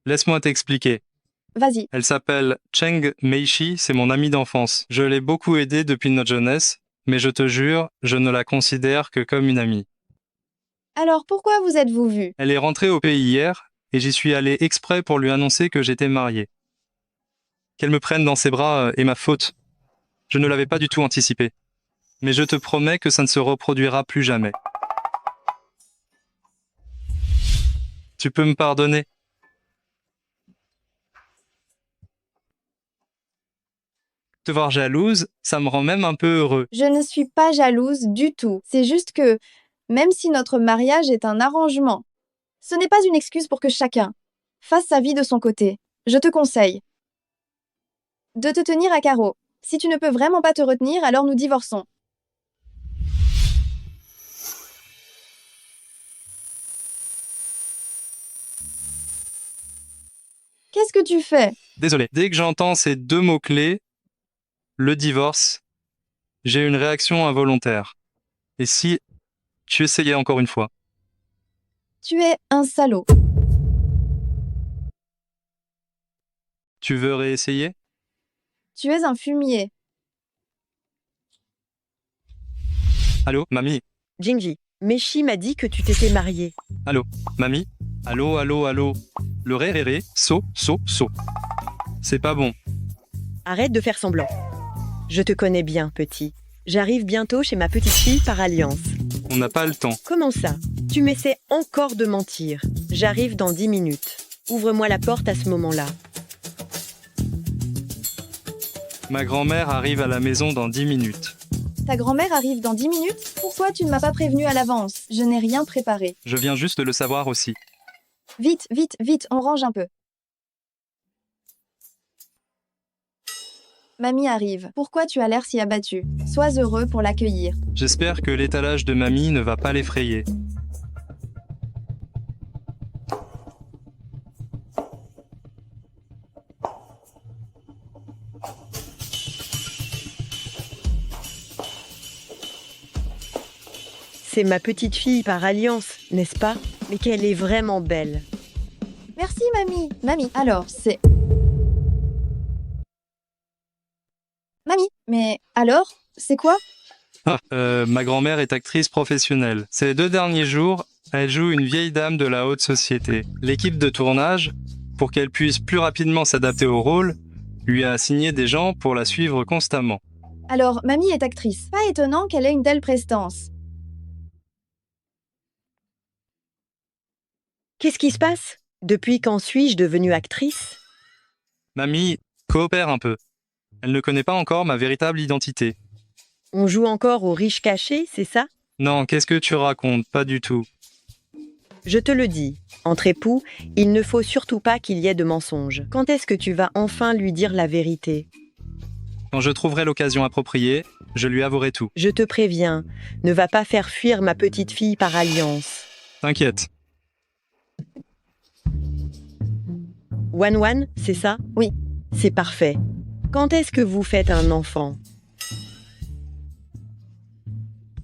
Laisse-moi t'expliquer. Vas-y. Elle s'appelle Cheng Meishi, c'est mon amie d'enfance. Je l'ai beaucoup aidée depuis notre jeunesse, mais je te jure, je ne la considère que comme une amie. Alors pourquoi vous êtes-vous vus? Elle est rentrée au pays hier, et j'y suis allé exprès pour lui annoncer que j'étais marié. Qu'elle me prenne dans ses bras est ma faute. Je ne l'avais pas du tout anticipé. Mais je te promets que ça ne se reproduira plus jamais. Tu peux me pardonner? Te voir jalouse, ça me rend même un peu heureux. Je ne suis pas jalouse du tout. C'est juste que, même si notre mariage est un arrangement, ce n'est pas une excuse pour que chacun fasse sa vie de son côté. Je te conseille de te tenir à carreau. Si tu ne peux vraiment pas te retenir, alors nous divorçons. Qu'est-ce que tu fais? Désolé. Dès que j'entends ces deux mots-clés, le divorce, j'ai une réaction involontaire. Et si tu essayais encore une fois? Tu es un salaud. Tu veux réessayer? Tu es un fumier. Allô, mamie? Jingyi, Meishi m'a dit que tu t'étais marié. Allô, mamie? Allô, allô, allô? Le ré, so. C'est pas bon. Arrête de faire semblant. Je te connais bien, petit. J'arrive bientôt chez ma petite fille par alliance. On n'a pas le temps. Comment ça? Tu m'essaies encore de mentir. J'arrive dans 10 minutes. Ouvre-moi la porte à ce moment-là. Ma grand-mère arrive à la maison dans 10 minutes. Ta grand-mère arrive dans 10 minutes? Pourquoi tu ne m'as pas prévenu à l'avance? Je n'ai rien préparé. Je viens juste de le savoir aussi. Vite, vite, vite, on range un peu. Mamie arrive. Pourquoi tu as l'air si abattu? Sois heureux pour l'accueillir. J'espère que l'étalage de mamie ne va pas l'effrayer. C'est ma petite fille par alliance, n'est-ce pas? Mais qu'elle est vraiment belle. Merci, mamie. Mamie, alors, c'est... Mamie, mais alors, c'est quoi? Ma grand-mère est actrice professionnelle. Ces 2 derniers jours, elle joue une vieille dame de la haute société. L'équipe de tournage, pour qu'elle puisse plus rapidement s'adapter au rôle, lui a assigné des gens pour la suivre constamment. Alors, mamie est actrice. Pas étonnant qu'elle ait une telle prestance. Qu'est-ce qui se passe? Depuis quand suis-je devenue actrice? Mamie coopère un peu. Elle ne connaît pas encore ma véritable identité. On joue encore aux riches cachés, c'est ça? Non, qu'est-ce que tu racontes? Pas du tout. Je te le dis, entre époux, il ne faut surtout pas qu'il y ait de mensonges. Quand est-ce que tu vas enfin lui dire la vérité? Quand je trouverai l'occasion appropriée, je lui avouerai tout. Je te préviens, ne va pas faire fuir ma petite fille par alliance. T'inquiète. Wan, c'est ça? Oui. C'est parfait. Quand est-ce que vous faites un enfant?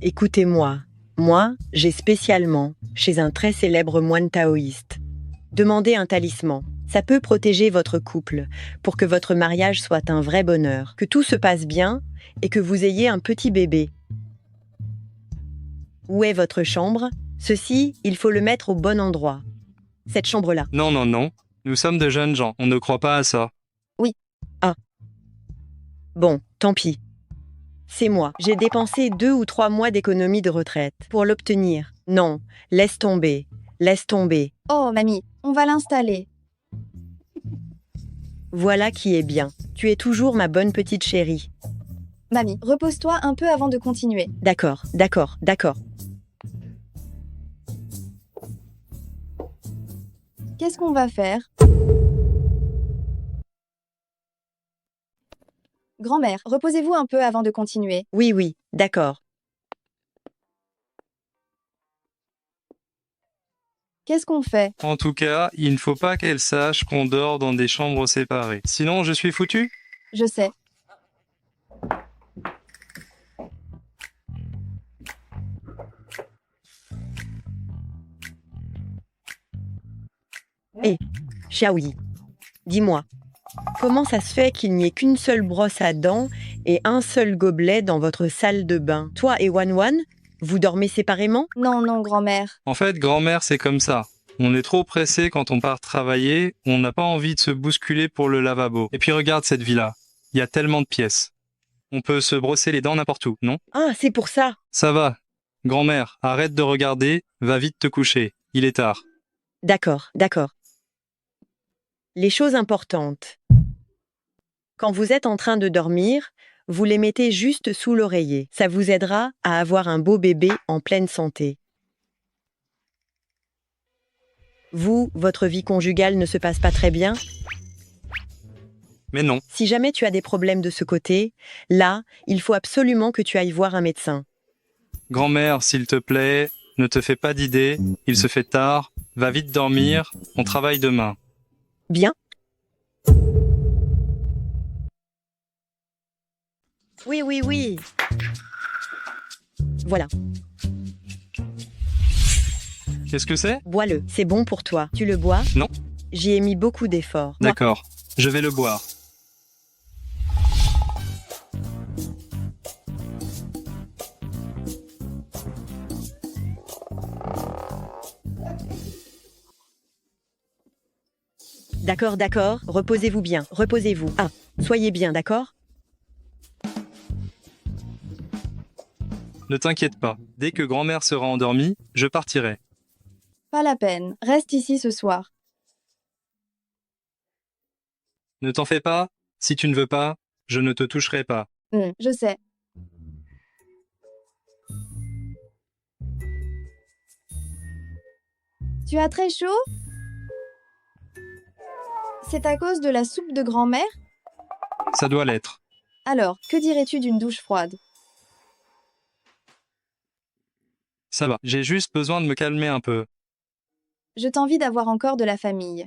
Écoutez-moi. Moi, j'ai spécialement, chez un très célèbre moine taoïste, demandé un talisman. Ça peut protéger votre couple, pour que votre mariage soit un vrai bonheur, que tout se passe bien et que vous ayez un petit bébé. Où est votre chambre? Ceci, il faut le mettre au bon endroit. Cette chambre-là. Non, non, non. Nous sommes de jeunes gens. On ne croit pas à ça. Oui. Ah. Bon, tant pis. C'est moi. J'ai dépensé 2 ou 3 mois d'économie de retraite pour l'obtenir. Non, laisse tomber. Laisse tomber. Oh, mamie, on va l'installer. Voilà qui est bien. Tu es toujours ma bonne petite chérie. Mamie, repose-toi un peu avant de continuer. D'accord, d'accord, d'accord. Qu'est-ce qu'on va faire? Grand-mère, reposez-vous un peu avant de continuer. Oui, oui, d'accord. Qu'est-ce qu'on fait? En tout cas, il ne faut pas qu'elle sache qu'on dort dans des chambres séparées. Sinon, je suis foutu? Je sais. Hé, Xiaoyi, dis-moi, comment ça se fait qu'il n'y ait qu'une seule brosse à dents et un seul gobelet dans votre salle de bain? Toi et Wan, vous dormez séparément? Non, non, grand-mère. En fait, grand-mère, c'est comme ça. On est trop pressé quand on part travailler, on n'a pas envie de se bousculer pour le lavabo. Et puis regarde cette villa. Il y a tellement de pièces. On peut se brosser les dents n'importe où, non? Ah, c'est pour ça. Ça va. Grand-mère, arrête de regarder, va vite te coucher. Il est tard. D'accord, d'accord. Les choses importantes. Quand vous êtes en train de dormir, vous les mettez juste sous l'oreiller. Ça vous aidera à avoir un beau bébé en pleine santé. Vous, votre vie conjugale ne se passe pas très bien? Mais non. Si jamais tu as des problèmes de ce côté, là, il faut absolument que tu ailles voir un médecin. Grand-mère, s'il te plaît, ne te fais pas d'idées, il se fait tard, va vite dormir, on travaille demain. Bien. Oui, oui, oui. Voilà. Qu'est-ce que c'est? Bois-le, c'est bon pour toi. Tu le bois? Non. J'y ai mis beaucoup d'efforts. D'accord, je vais le boire. D'accord, d'accord. Reposez-vous bien. Reposez-vous. Ah, soyez bien, d'accord? Ne t'inquiète pas, dès que grand-mère sera endormie, je partirai. Pas la peine, reste ici ce soir. Ne t'en fais pas, si tu ne veux pas, je ne te toucherai pas. Je sais. Tu as très chaud? C'est à cause de la soupe de grand-mère? Ça doit l'être. Alors, que dirais-tu d'une douche froide? Ça va, j'ai juste besoin de me calmer un peu. Je t'envie d'avoir encore de la famille.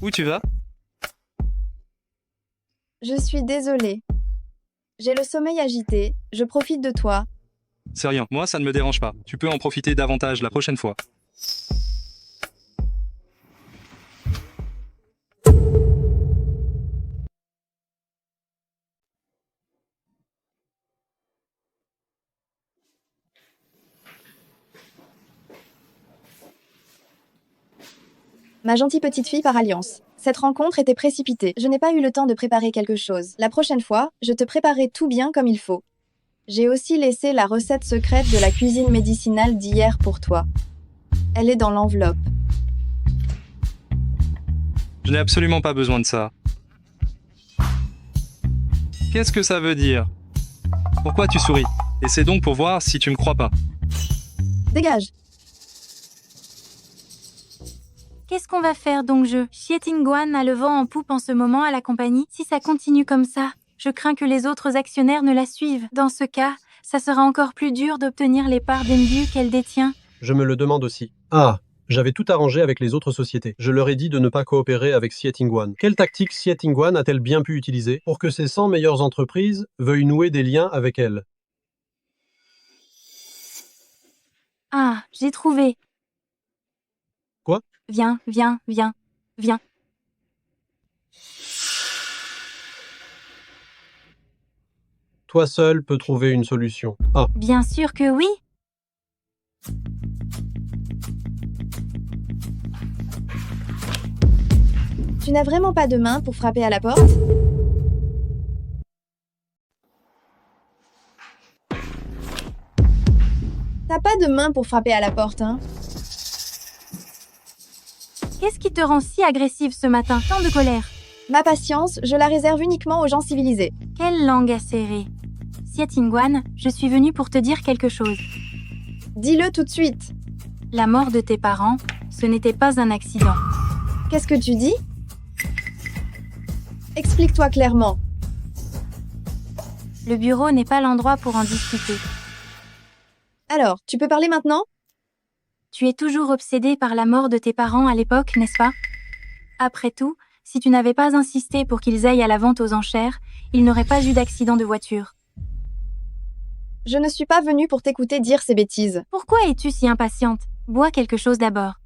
Où tu vas? Je suis désolée. J'ai le sommeil agité, je profite de toi. C'est rien, moi ça ne me dérange pas. Tu peux en profiter davantage la prochaine fois. Ma gentille petite fille par alliance. Cette rencontre était précipitée. Je n'ai pas eu le temps de préparer quelque chose. La prochaine fois, je te préparerai tout bien comme il faut. J'ai aussi laissé la recette secrète de la cuisine médicinale d'hier pour toi. Elle est dans l'enveloppe. Je n'ai absolument pas besoin de ça. Qu'est-ce que ça veut dire? Pourquoi tu souris? Et c'est donc pour voir si tu me crois pas. Dégage! Qu'est-ce qu'on va faire donc Xiet'ingguan a le vent en poupe en ce moment à la compagnie. Si ça continue comme ça, je crains que les autres actionnaires ne la suivent. Dans ce cas, ça sera encore plus dur d'obtenir les parts d'Engu qu'elle détient. Je me le demande aussi. Ah, j'avais tout arrangé avec les autres sociétés. Je leur ai dit de ne pas coopérer avec Xiet'ingguan. Quelle tactique Xiet'ingguan a-t-elle bien pu utiliser pour que ces 100 meilleures entreprises veuillent nouer des liens avec elle? Ah, j'ai trouvé. Quoi? Viens. Toi seul peux trouver une solution. Ah. Bien sûr que oui. Tu n'as vraiment pas de main pour frapper à la porte? T'as pas de main pour frapper à la porte, hein? Qu'est-ce qui te rend si agressive ce matin? Tant de colère. Ma patience, je la réserve uniquement aux gens civilisés. Quelle langue acérée. Xiet'ingguan, je suis venue pour te dire quelque chose. Dis-le tout de suite. La mort de tes parents, ce n'était pas un accident. Qu'est-ce que tu dis? Explique-toi clairement. Le bureau n'est pas l'endroit pour en discuter. Alors, tu peux parler maintenant? Tu es toujours obsédé par la mort de tes parents à l'époque, n'est-ce pas? Après tout, si tu n'avais pas insisté pour qu'ils aillent à la vente aux enchères, il n'aurait pas eu d'accident de voiture. Je ne suis pas venue pour t'écouter dire ces bêtises. Pourquoi es-tu si impatiente? Bois quelque chose d'abord.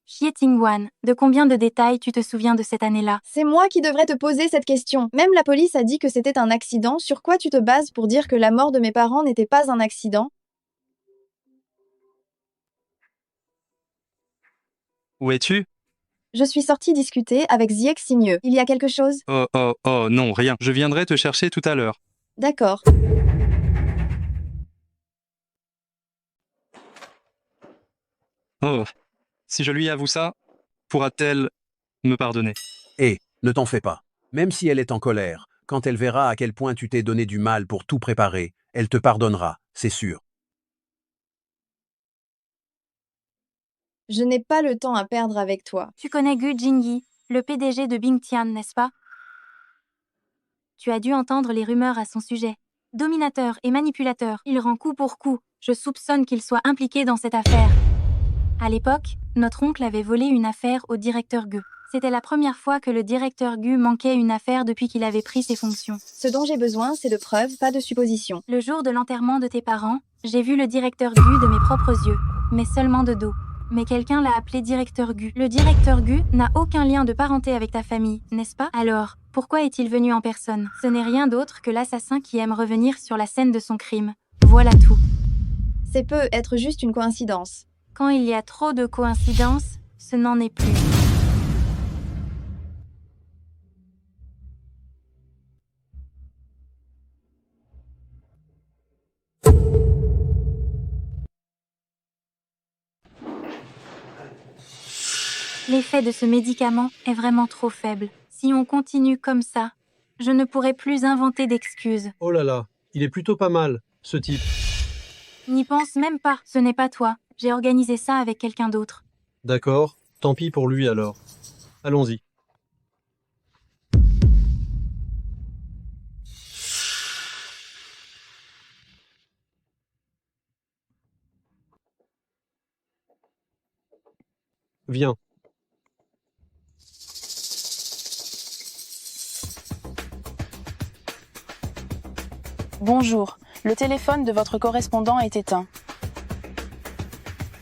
Xiet'ingguan, de combien de détails tu te souviens de cette année-là? C'est moi qui devrais te poser cette question. Même la police a dit que c'était un accident. Sur quoi tu te bases pour dire que la mort de mes parents n'était pas un accident? Où es-tu? Je suis sortie discuter avec Ziek Signeux. Il y a quelque chose? Oh, non, rien. Je viendrai te chercher tout à l'heure. D'accord. Oh, si je lui avoue ça, pourra-t-elle me pardonner? Ne t'en fais pas. Même si elle est en colère, quand elle verra à quel point tu t'es donné du mal pour tout préparer, elle te pardonnera, c'est sûr. Je n'ai pas le temps à perdre avec toi. Tu connais Gu Jingyi, le PDG de Bingtian, n'est-ce pas? Tu as dû entendre les rumeurs à son sujet. Dominateur et manipulateur, il rend coup pour coup. Je soupçonne qu'il soit impliqué dans cette affaire. À l'époque, notre oncle avait volé une affaire au directeur Gu. C'était la première fois que le directeur Gu manquait une affaire depuis qu'il avait pris ses fonctions. Ce dont j'ai besoin, c'est de preuves, pas de suppositions. Le jour de l'enterrement de tes parents, J'ai vu le directeur Gu de mes propres yeux, mais seulement de dos. Mais quelqu'un l'a appelé directeur Gu. Le directeur Gu n'a aucun lien de parenté avec ta famille, n'est-ce pas? Alors, pourquoi est-il venu en personne? Ce n'est rien d'autre que l'assassin qui aime revenir sur la scène de son crime. Voilà tout. C'est peut être juste une coïncidence. Quand il y a trop de coïncidences, ce n'en est plus. L'effet de ce médicament est vraiment trop faible. Si on continue comme ça, je ne pourrai plus inventer d'excuses. Oh là là, il est plutôt pas mal, ce type. N'y pense même pas, ce n'est pas toi. J'ai organisé ça avec quelqu'un d'autre. D'accord, tant pis pour lui alors. Allons-y. Viens. Bonjour, le téléphone de votre correspondant est éteint.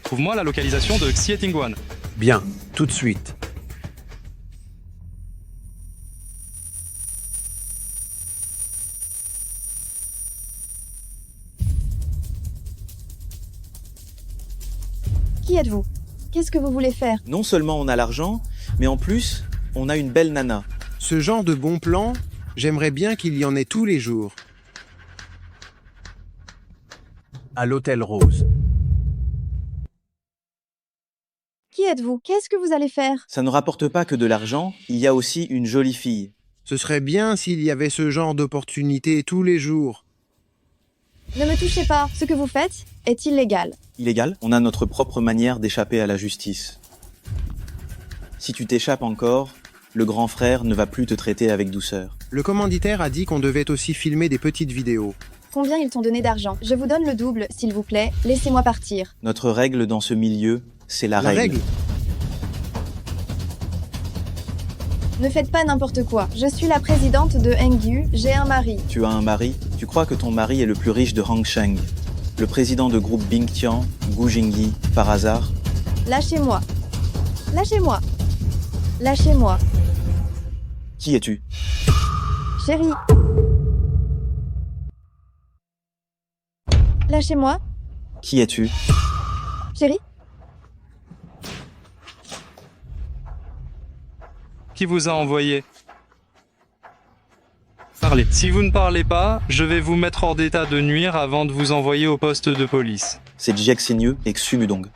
Trouve-moi la localisation de Xie Tingguan. Bien, tout de suite. Qui êtes-vous? Qu'est-ce que vous voulez faire? Non seulement on a l'argent, mais en plus, on a une belle nana. Ce genre de bon plan, j'aimerais bien qu'il y en ait tous les jours. À l'hôtel Rose. Qui êtes-vous? Qu'est-ce que vous allez faire? Ça ne rapporte pas que de l'argent, il y a aussi une jolie fille. Ce serait bien s'il y avait ce genre d'opportunité tous les jours. Ne me touchez pas. Ce que vous faites est illégal. Illégal? On a notre propre manière d'échapper à la justice. Si tu t'échappes encore, le grand frère ne va plus te traiter avec douceur. Le commanditaire a dit qu'on devait aussi filmer des petites vidéos. Combien ils t'ont donné d'argent? Je vous donne le double, s'il vous plaît. Laissez-moi partir. Notre règle dans ce milieu, c'est la règle. Ne faites pas n'importe quoi. Je suis la présidente de Hengyu, j'ai un mari. Tu as un mari? Tu crois que ton mari est le plus riche de Hangsheng? Le président de groupe Bingtian, Gu Jingyi, par hasard? Lâchez-moi. Lâchez-moi. Lâchez-moi. Qui es-tu? Chérie. Lâchez-moi. Qui es-tu? Chérie. Qui vous a envoyé? Parlez. Si vous ne parlez pas, je vais vous mettre hors d'état de nuire avant de vous envoyer au poste de police. C'est Jiek Signeux et Xu Mudong.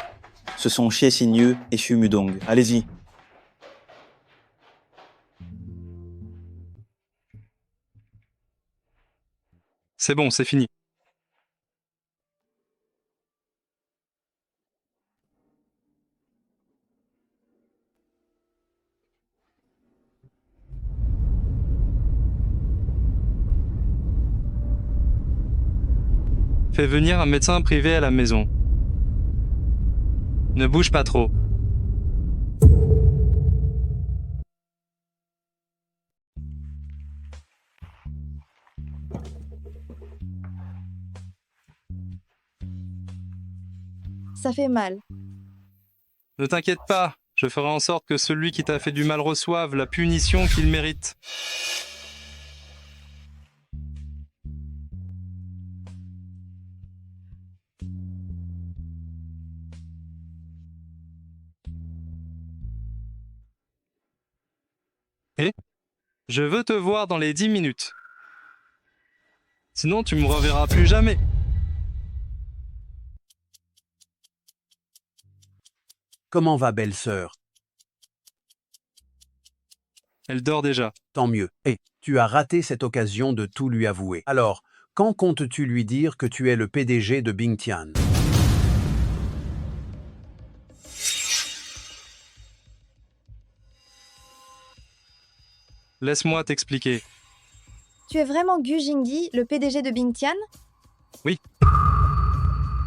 Ce sont Xie Signeux et Xu Mudong. Allez-y. C'est bon, c'est fini. Fais venir un médecin privé à la maison. Ne bouge pas trop. Ça fait mal. Ne t'inquiète pas, je ferai en sorte que celui qui t'a fait du mal reçoive la punition qu'il mérite. Et je veux te voir dans les 10 minutes. Sinon, tu me reverras plus jamais. Comment va belle-sœur? Elle dort déjà. Tant mieux. Et tu as raté cette occasion de tout lui avouer. Alors, quand comptes-tu lui dire que tu es le PDG de Bingtian? Laisse-moi t'expliquer. Tu es vraiment Gu Jingyi, le PDG de Bingtian? Oui.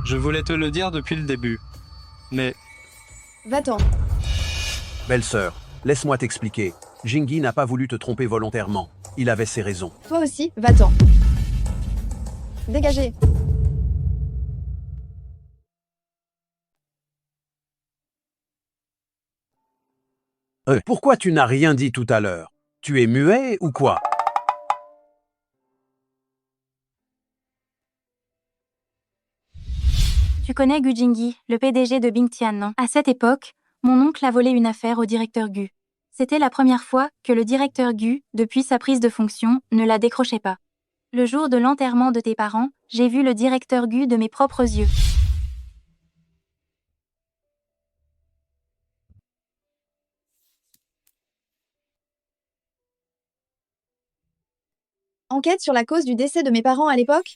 Je voulais te le dire depuis le début. Mais... Va-t'en. Belle-sœur, laisse-moi t'expliquer. Jingyi n'a pas voulu te tromper volontairement. Il avait ses raisons. Toi aussi, va-t'en. Dégagez. Pourquoi tu n'as rien dit tout à l'heure? Tu es muet ou quoi? Tu connais Gu Jingyi, le PDG de Bingtian, non? À cette époque, mon oncle a volé une affaire au directeur Gu. C'était la première fois que le directeur Gu, depuis sa prise de fonction, ne la décrochait pas. Le jour de l'enterrement de tes parents, j'ai vu le directeur Gu de mes propres yeux. Enquête sur la cause du décès de mes parents à l'époque?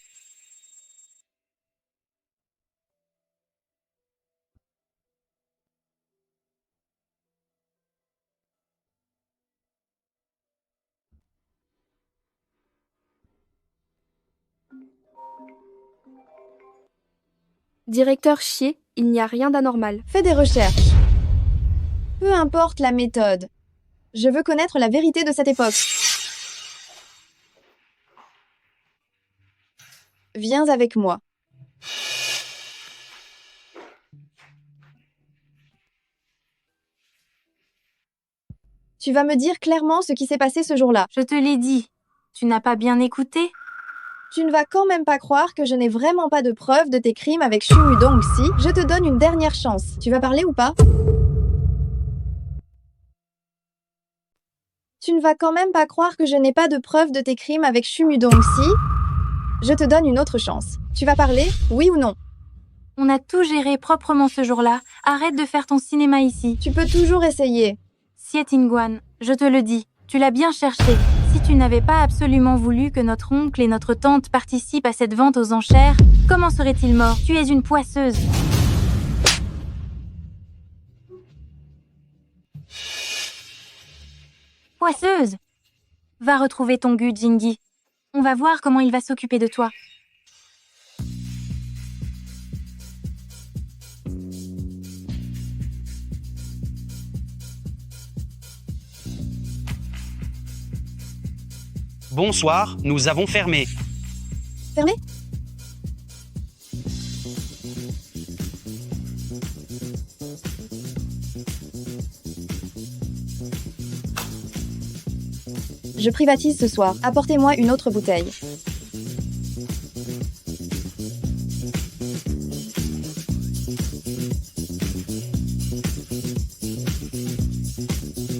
Directeur Chier, il n'y a rien d'anormal. Fais des recherches. Peu importe la méthode. Je veux connaître la vérité de cette époque. Viens avec moi. Tu vas me dire clairement ce qui s'est passé ce jour-là. Je te l'ai dit. Tu n'as pas bien écouté? Tu ne vas quand même pas croire que je n'ai vraiment pas de preuves de tes crimes avec Xu Mudong si je te donne une dernière chance. Tu vas parler ou pas? Tu ne vas quand même pas croire que je n'ai pas de preuves de tes crimes avec Xu Mudong si je te donne une autre chance. Tu vas parler, oui ou non? On a tout géré proprement ce jour-là. Arrête de faire ton cinéma ici. Tu peux toujours essayer. Xie Tingguan, je te le dis, tu l'as bien cherché. Si tu n'avais pas absolument voulu que notre oncle et notre tante participent à cette vente aux enchères, comment serait-il mort? Tu es une poisseuse. Poisseuse! Va retrouver ton Gu Jingyi. On va voir comment il va s'occuper de toi. Bonsoir, nous avons fermé. Fermé? Je privatise ce soir. Apportez-moi une autre bouteille.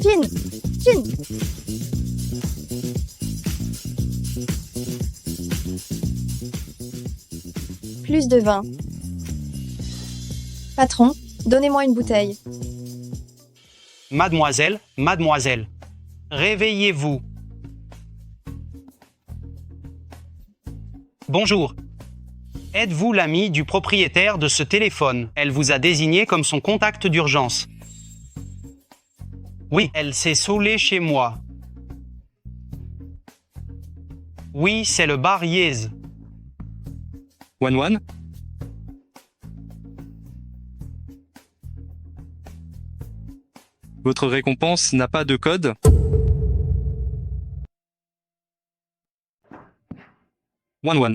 Jin! Jin! Plus de vin. Patron, donnez-moi une bouteille. Mademoiselle, mademoiselle, réveillez-vous. Bonjour. Êtes-vous l'ami du propriétaire de ce téléphone? Elle vous a désigné comme son contact d'urgence. Oui, elle s'est saoulée chez moi. Oui, c'est le bar Yez. Wan. Votre récompense n'a pas de code? Wan.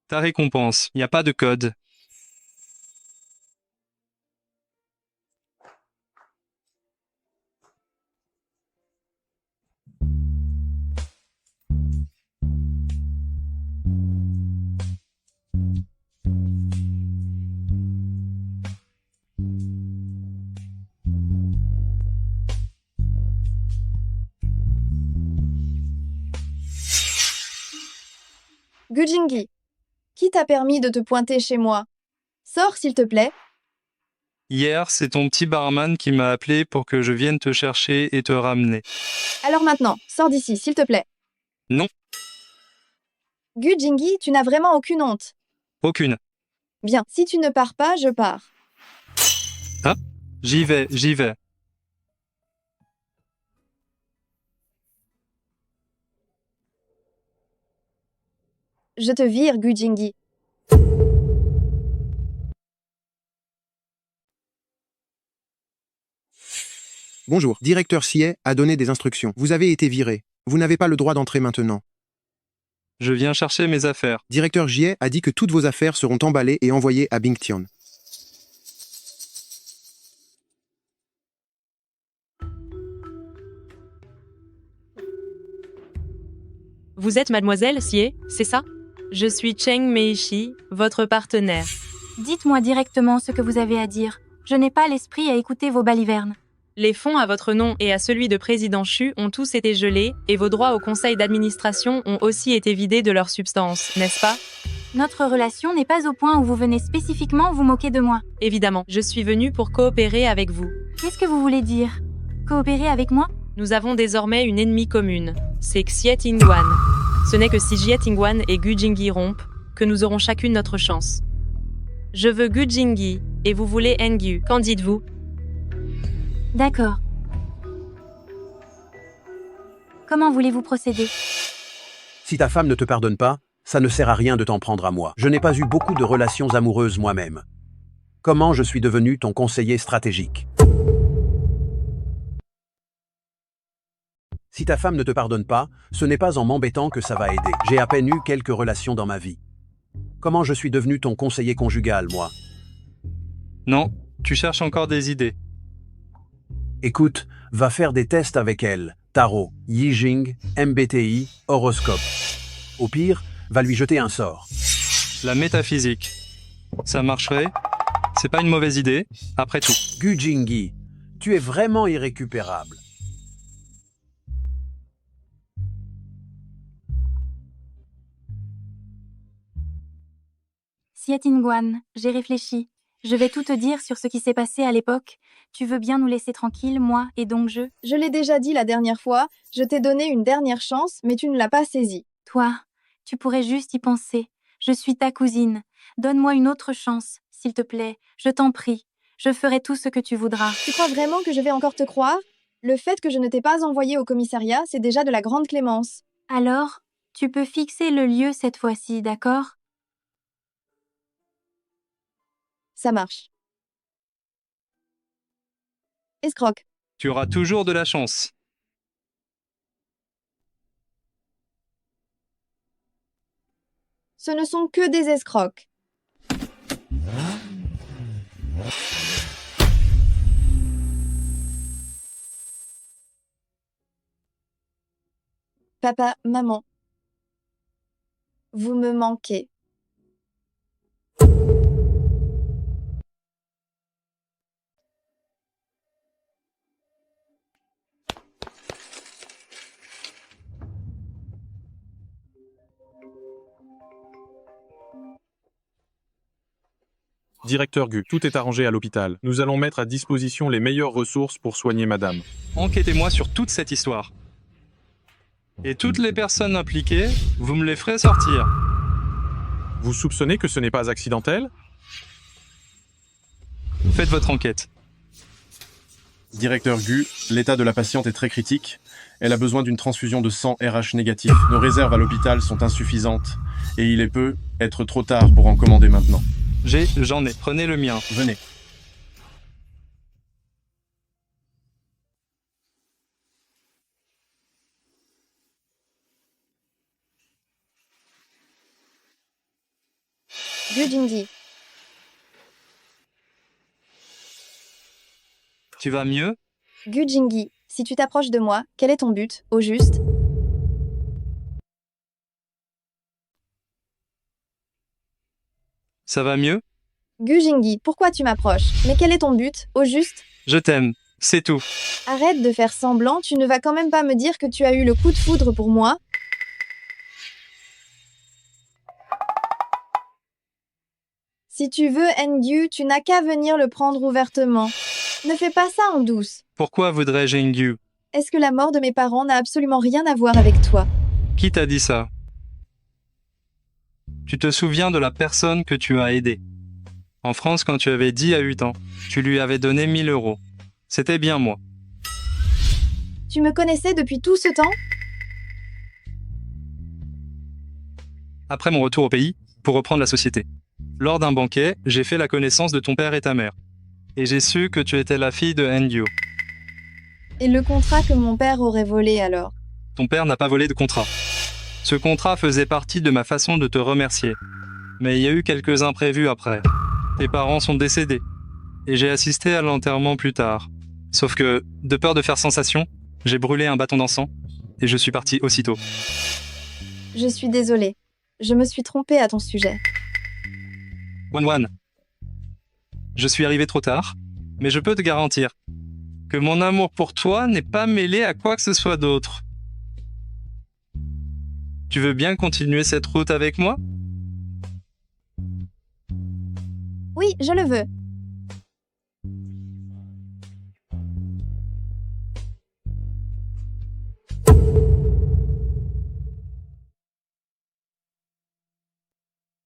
Ta récompense, il n'y a pas de code. Gu Jingyi, qui t'a permis de te pointer chez moi? Sors s'il te plaît. Hier, c'est ton petit barman qui m'a appelé pour que je vienne te chercher et te ramener. Alors maintenant, sors d'ici s'il te plaît. Non, Gu Jingyi, tu n'as vraiment aucune honte. aucune. Bien, si tu ne pars pas, je pars. Ah, j'y vais. Je te vire, Gu Jingyi. Bonjour, directeur Xie a donné des instructions. Vous avez été viré. Vous n'avez pas le droit d'entrer maintenant. Je viens chercher mes affaires. Directeur Jie a dit que toutes vos affaires seront emballées et envoyées à Bingtian. Vous êtes mademoiselle Xie, c'est ça? Je suis Cheng Meishi, votre partenaire. Dites-moi directement ce que vous avez à dire. Je n'ai pas l'esprit à écouter vos balivernes. Les fonds à votre nom et à celui de président Chu ont tous été gelés, et vos droits au conseil d'administration ont aussi été vidés de leur substance, n'est-ce pas? Notre relation n'est pas au point où vous venez spécifiquement vous moquer de moi. Évidemment, je suis venue pour coopérer avec vous. Qu'est-ce que vous voulez dire? Coopérer avec moi? Nous avons désormais une ennemie commune, c'est Xie Tingguan. Ce n'est que si Xie Tingguan et Gu Jingyi rompent, que nous aurons chacune notre chance. Je veux Gu Jingyi, et vous voulez Ngyu. Qu'en dites-vous? D'accord. Comment voulez-vous procéder? Si ta femme ne te pardonne pas, ça ne sert à rien de t'en prendre à moi. Je n'ai pas eu beaucoup de relations amoureuses moi-même. Comment je suis devenu ton conseiller stratégique? Si ta femme ne te pardonne pas, ce n'est pas en m'embêtant que ça va aider. J'ai à peine eu quelques relations dans ma vie. Comment je suis devenu ton conseiller conjugal, moi? Non, tu cherches encore des idées. Écoute, va faire des tests avec elle. Tarot, Yijing, MBTI, horoscope. Au pire, va lui jeter un sort. La métaphysique. Ça marcherait? C'est pas une mauvaise idée, après tout. Gu Jingyi, tu es vraiment irrécupérable. Xie Tingguan, j'ai réfléchi. Je vais tout te dire sur ce qui s'est passé à l'époque. Tu veux bien nous laisser tranquilles, moi et donc je? Je l'ai déjà dit la dernière fois, je t'ai donné une dernière chance, mais tu ne l'as pas saisie. Toi, tu pourrais juste y penser. Je suis ta cousine. Donne-moi une autre chance, s'il te plaît. Je t'en prie. Je ferai tout ce que tu voudras. Tu crois vraiment que je vais encore te croire? Le fait que je ne t'ai pas envoyé au commissariat, c'est déjà de la grande clémence. Alors, tu peux fixer le lieu cette fois-ci, d'accord? Ça marche. Escroc. Tu auras toujours de la chance. Ce ne sont que des escrocs. Papa, maman, vous me manquez. Directeur Gu, tout est arrangé à l'hôpital. Nous allons mettre à disposition les meilleures ressources pour soigner madame. Enquêtez-moi sur toute cette histoire. Et toutes les personnes impliquées, vous me les ferez sortir. Vous soupçonnez que ce n'est pas accidentel? Faites votre enquête. Directeur Gu, l'état de la patiente est très critique. Elle a besoin d'une transfusion de sang RH négatif. Nos réserves à l'hôpital sont insuffisantes. Et il est peut être trop tard pour en commander maintenant. J'en ai. Prenez le mien. Venez. Gu Jingyi. Tu vas mieux? Gu Jingyi, si tu t'approches de moi, quel est ton but, au juste? Ça va mieux? Gu Jingyi, pourquoi tu m'approches? Mais quel est ton but, au juste? Je t'aime, c'est tout. Arrête de faire semblant, tu ne vas quand même pas me dire que tu as eu le coup de foudre pour moi? Si tu veux Ngyu, tu n'as qu'à venir le prendre ouvertement. Ne fais pas ça en douce. Pourquoi voudrais-je Ngyu? Est-ce que la mort de mes parents n'a absolument rien à voir avec toi? Qui t'a dit ça? Tu te souviens de la personne que tu as aidée. En France, quand tu avais 10 à 8 ans, tu lui avais donné 1000 €. C'était bien moi. Tu me connaissais depuis tout ce temps? Après mon retour au pays, pour reprendre la société. Lors d'un banquet, j'ai fait la connaissance de ton père et ta mère. Et j'ai su que tu étais la fille de Ngyu. Et le contrat que mon père aurait volé alors? Ton père n'a pas volé de contrat. Ce contrat faisait partie de ma façon de te remercier. Mais il y a eu quelques imprévus après. Tes parents sont décédés. Et j'ai assisté à l'enterrement plus tard. Sauf que, de peur de faire sensation, j'ai brûlé un bâton d'encens et je suis parti aussitôt. Je suis désolée. Je me suis trompée à ton sujet. Wan, je suis arrivé trop tard, mais je peux te garantir que mon amour pour toi n'est pas mêlé à quoi que ce soit d'autre. Tu veux bien continuer cette route avec moi ? Oui, je le veux.